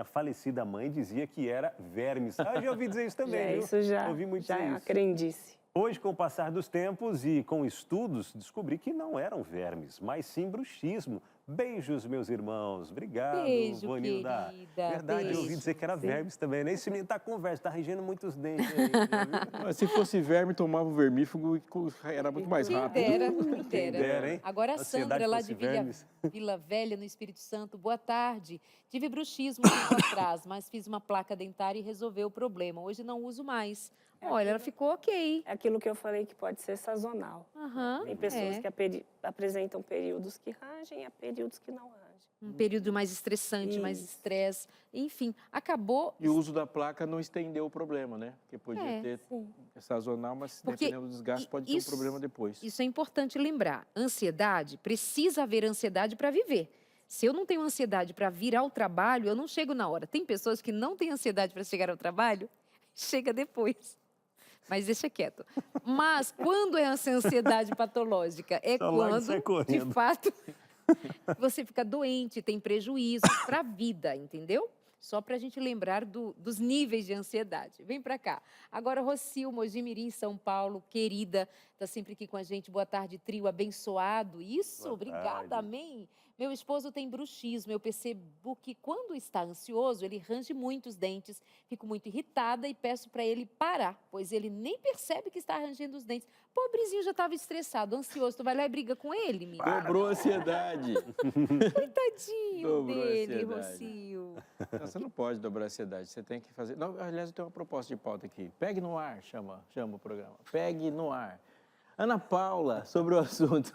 Speaker 2: falecida mãe dizia que era vermes. Eu já ouvi dizer isso também, viu?
Speaker 6: Isso já,
Speaker 2: ouvi muito
Speaker 6: já
Speaker 2: dizer
Speaker 6: é uma
Speaker 2: isso.
Speaker 6: crendice.
Speaker 2: Hoje, com o passar dos tempos e com estudos, descobri que não eram vermes, mas sim bruxismo. Beijos, meus irmãos. Obrigado,
Speaker 1: Beijo,
Speaker 2: Vonilda.
Speaker 1: querida.
Speaker 2: Verdade,
Speaker 1: Beijo.
Speaker 2: eu ouvi dizer que era vermes também, né? Esse menino tá conversa, tá rangendo muitos dentes aí.
Speaker 3: Mas se fosse verme, tomava o vermífugo e era muito mais rápido.
Speaker 1: Quem dera,
Speaker 2: hein?
Speaker 1: Agora a
Speaker 2: Ansiedade
Speaker 1: Sandra, lá
Speaker 2: fosse
Speaker 1: de
Speaker 2: vermes.
Speaker 1: Vila Velha, no Espírito Santo. Boa tarde. Tive bruxismo tempo atrás, mas fiz uma placa dentária e resolveu o problema. Hoje não uso mais. Olha, ela ficou ok.
Speaker 6: É aquilo que eu falei que pode ser sazonal. Tem pessoas que apresentam períodos que rangem e há períodos que não rangem.
Speaker 1: Um período mais estressante, mais estresse. Enfim, acabou...
Speaker 3: E o uso da placa não estendeu o problema, né? Porque podia ter sazonal, mas dependendo do desgaste pode ter um problema depois.
Speaker 1: Isso é importante lembrar. Ansiedade, precisa haver ansiedade para viver. Se eu não tenho ansiedade para vir ao trabalho, eu não chego na hora. Tem pessoas que não têm ansiedade para chegar ao trabalho, chega depois. Mas deixa quieto. Mas quando é essa ansiedade patológica? É quando, de fato, você fica doente, tem prejuízo para a vida, entendeu? Só para a gente lembrar dos níveis de ansiedade. Vem para cá. Agora, Rocio, Mojimirim, São Paulo, querida, está sempre aqui com a gente. Boa tarde, trio abençoado. Isso,
Speaker 2: boa
Speaker 1: obrigada,
Speaker 2: tarde.
Speaker 1: amém. Meu esposo tem bruxismo. Eu percebo que quando está ansioso, ele range muito os dentes. Fico muito irritada e peço para ele parar, pois ele nem percebe que está rangendo os dentes. Pobrezinho já estava estressado, ansioso. Tu vai lá e briga com ele, menino?
Speaker 3: Dobrou a ansiedade.
Speaker 1: Coitadinho
Speaker 3: Dobrou a
Speaker 1: dele,
Speaker 3: ansiedade.
Speaker 1: Rocio.
Speaker 3: Não, você não pode dobrar a ansiedade, você tem que fazer... Não, aliás, eu tenho uma proposta de pauta aqui. Pegue no ar, chama o programa. Pegue no ar. Ana Paula, sobre o assunto.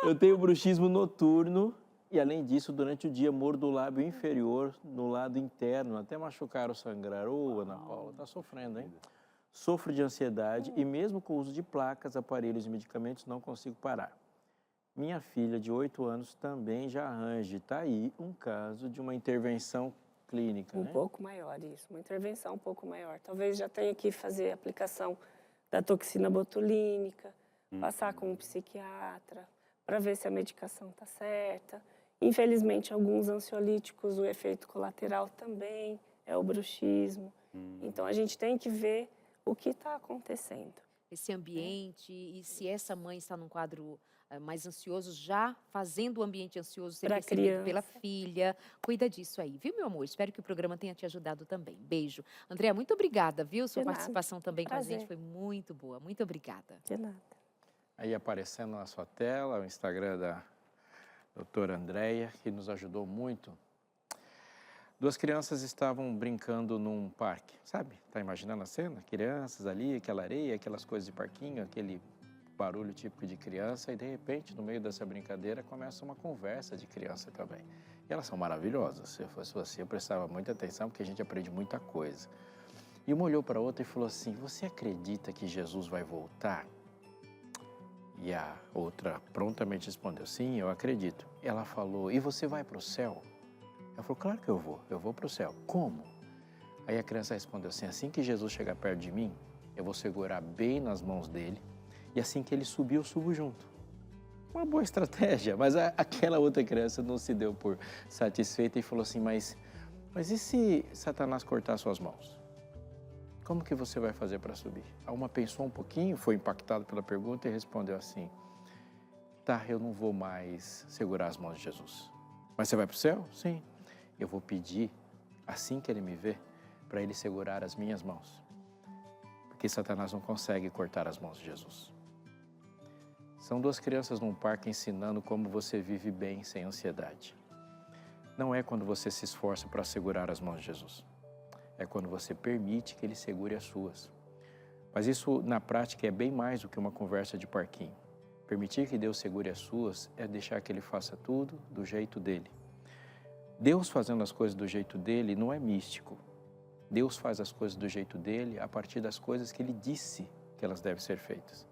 Speaker 3: Eu tenho bruxismo noturno e, além disso, durante o dia mordo o lábio inferior no lado interno, até machucar ou sangrar. Ô, Ana Paula, tá sofrendo, hein? Sofro de ansiedade e mesmo com o uso de placas, aparelhos e medicamentos não consigo parar. Minha filha, de 8 anos, também já arranja. Está aí um caso de uma intervenção clínica,
Speaker 6: Um pouco maior, isso. Uma intervenção um pouco maior. Talvez já tenha que fazer a aplicação da toxina botulínica, passar com um psiquiatra, para ver se a medicação está certa. Infelizmente, alguns ansiolíticos, o efeito colateral também é o bruxismo. Então, a gente tem que ver o que está acontecendo.
Speaker 1: Esse ambiente, e se essa mãe está num quadro mais ansioso, já fazendo o ambiente ansioso ser
Speaker 6: Pra
Speaker 1: percebido pela
Speaker 6: criança.
Speaker 1: filha. Cuida disso aí, viu, meu amor? Espero que o programa tenha te ajudado também. Beijo. Andréa, muito obrigada, viu? Sua
Speaker 6: De nada.
Speaker 1: participação também com a gente
Speaker 6: Prazer.
Speaker 1: foi muito boa. Muito obrigada.
Speaker 6: De nada.
Speaker 3: Aí aparecendo na sua tela o Instagram da doutora Andréia, que nos ajudou muito. Duas crianças estavam brincando num parque, sabe? Tá imaginando a cena? Crianças ali, aquela areia, aquelas coisas de parquinho, aquele barulho típico de criança, e de repente, no meio dessa brincadeira, começa uma conversa de criança também. E elas são maravilhosas. Se eu fosse você, eu prestava muita atenção, porque a gente aprende muita coisa. E uma olhou para a outra e falou assim: você acredita que Jesus vai voltar? E a outra prontamente respondeu: sim, eu acredito. Ela falou: e você vai para o céu? Ela falou: claro que eu vou para o céu. Como? Aí a criança respondeu assim que Jesus chegar perto de mim, eu vou segurar bem nas mãos dele, e assim que ele subir, eu subo junto. Uma boa estratégia, mas aquela outra criança não se deu por satisfeita e falou assim: mas e se Satanás cortar suas mãos? Como que você vai fazer para subir? A uma pensou um pouquinho, foi impactada pela pergunta e respondeu assim: tá, eu não vou mais segurar as mãos de Jesus. Mas você vai para o céu? Sim. Eu vou pedir, assim que ele me ver, para ele segurar as minhas mãos. Porque Satanás não consegue cortar as mãos de Jesus. São duas crianças num parque ensinando como você vive bem sem ansiedade. Não é quando você se esforça para segurar as mãos de Jesus. É quando você permite que ele segure as suas. Mas isso, na prática, é bem mais do que uma conversa de parquinho. Permitir que Deus segure as suas é deixar que ele faça tudo do jeito dele. Deus fazendo as coisas do jeito dele não é místico. Deus faz as coisas do jeito dele a partir das coisas que ele disse que elas devem ser feitas.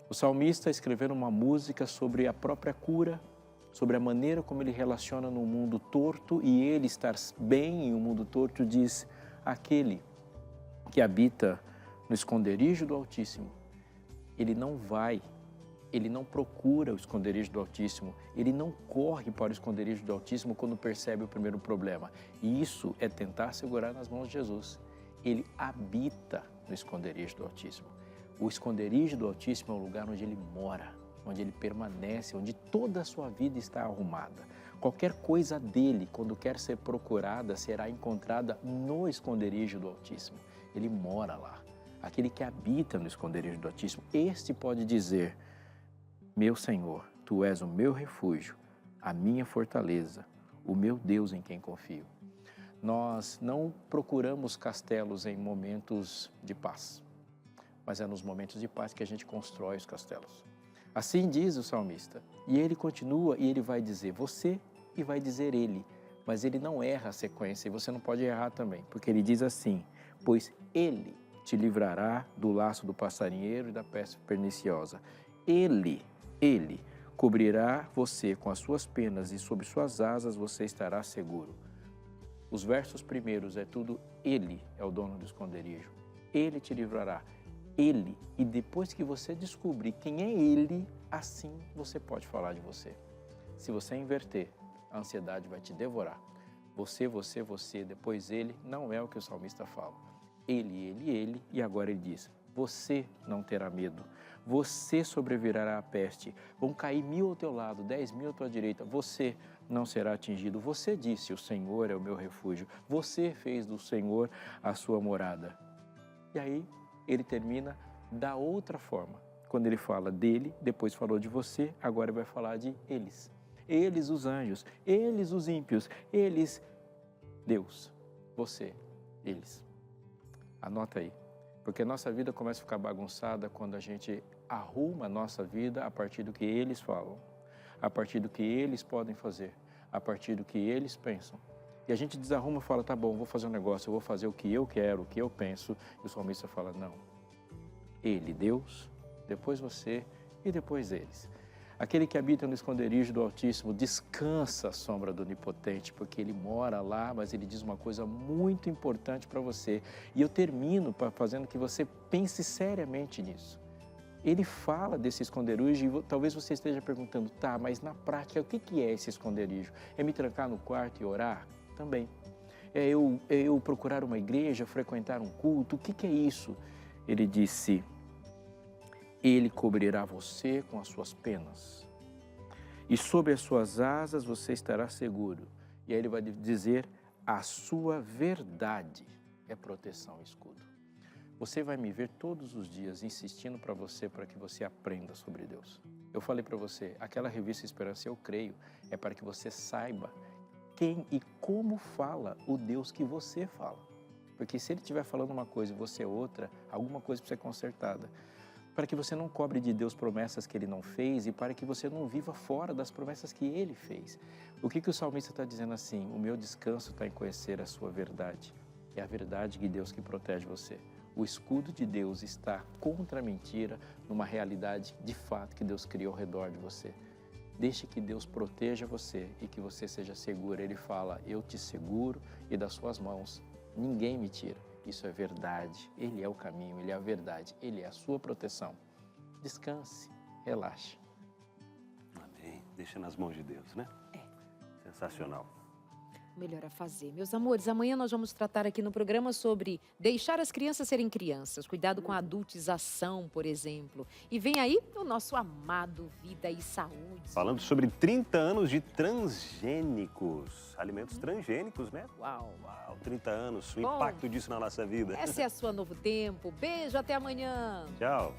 Speaker 3: O salmista escrevendo uma música sobre a própria cura, sobre a maneira como ele relaciona no mundo torto e ele estar bem em um mundo torto, diz: aquele que habita no esconderijo do Altíssimo, ele não procura o esconderijo do Altíssimo, ele não corre para o esconderijo do Altíssimo quando percebe o primeiro problema. E isso é tentar segurar nas mãos de Jesus. Ele habita no esconderijo do Altíssimo. O esconderijo do Altíssimo é o lugar onde ele mora, onde ele permanece, onde toda a sua vida está arrumada. Qualquer coisa dele, quando quer ser procurada, será encontrada no esconderijo do Altíssimo. Ele mora lá. Aquele que habita no esconderijo do Altíssimo, este pode dizer: meu Senhor, Tu és o meu refúgio, a minha fortaleza, o meu Deus em quem confio. Nós não procuramos castelos em momentos de paz, mas é nos momentos de paz que a gente constrói os castelos. Assim diz o salmista. E ele continua e ele vai dizer você e vai dizer ele, mas ele não erra a sequência e você não pode errar também, porque ele diz assim: pois ele te livrará do laço do passarinheiro e da peste perniciosa. Ele cobrirá você com as suas penas e sob suas asas você estará seguro. Os versos primeiros é tudo ele é o dono do esconderijo. Ele te livrará. Ele. E depois que você descobrir quem é ele, assim você pode falar de você. Se você inverter, a ansiedade vai te devorar. Você, depois ele, não é o que o salmista fala. Ele, e agora ele diz: você não terá medo. Você sobreviverá à peste. Vão cair 1000 ao teu lado, 10.000 à tua direita. Você não será atingido. Você disse: o Senhor é o meu refúgio. Você fez do Senhor a sua morada. E aí ele termina da outra forma. Quando ele fala dele, depois falou de você, agora ele vai falar de eles. Eles, os anjos. Eles, os ímpios. Eles, Deus. Você, eles. Anota aí. Porque a nossa vida começa a ficar bagunçada quando a gente arruma a nossa vida a partir do que eles falam, a partir do que eles podem fazer, a partir do que eles pensam. E a gente desarruma e fala: tá bom, vou fazer um negócio, eu vou fazer o que eu quero, o que eu penso. E o salmista fala: não. Ele, Deus, depois você e depois eles. Aquele que habita no esconderijo do Altíssimo descansa à sombra do Onipotente, porque ele mora lá, mas ele diz uma coisa muito importante para você. E eu termino fazendo que você pense seriamente nisso. Ele fala desse esconderijo e talvez você esteja perguntando, tá, mas na prática, o que é esse esconderijo? É me trancar no quarto e orar? Também. É eu procurar uma igreja, frequentar um culto? O que é isso? Ele disse, ele cobrirá você com as suas penas. E sob as suas asas você estará seguro. E aí ele vai dizer, a sua verdade é proteção e escudo. Você vai me ver todos os dias insistindo para que você aprenda sobre Deus. Eu falei para você, aquela revista Esperança, eu creio, é para que você saiba quem e como fala o Deus que você fala. Porque se ele estiver falando uma coisa e você outra, alguma coisa precisa ser consertada. Para que você não cobre de Deus promessas que ele não fez e para que você não viva fora das promessas que ele fez. O que o salmista está dizendo assim? O meu descanso está em conhecer a sua verdade. É a verdade de Deus que protege você. O escudo de Deus está contra a mentira, numa realidade de fato que Deus criou ao redor de você. Deixe que Deus proteja você e que você seja seguro. Ele fala, eu te seguro e das suas mãos ninguém me tira. Isso é verdade. Ele é o caminho, ele é a verdade, ele é a sua proteção. Descanse, relaxe.
Speaker 2: Amém. Deixa nas mãos de Deus, né? Sensacional.
Speaker 1: Melhor a fazer. Meus amores, amanhã nós vamos tratar aqui no programa sobre deixar as crianças serem crianças, cuidado com a adultização, por exemplo. E vem aí o nosso amado Vida e Saúde.
Speaker 2: Falando sobre 30 anos de transgênicos, alimentos transgênicos, né?
Speaker 1: Uau!
Speaker 2: Uau, 30 anos, o
Speaker 1: Bom,
Speaker 2: impacto disso na nossa vida.
Speaker 1: Essa é a sua Novo Tempo. Beijo, até amanhã.
Speaker 2: Tchau.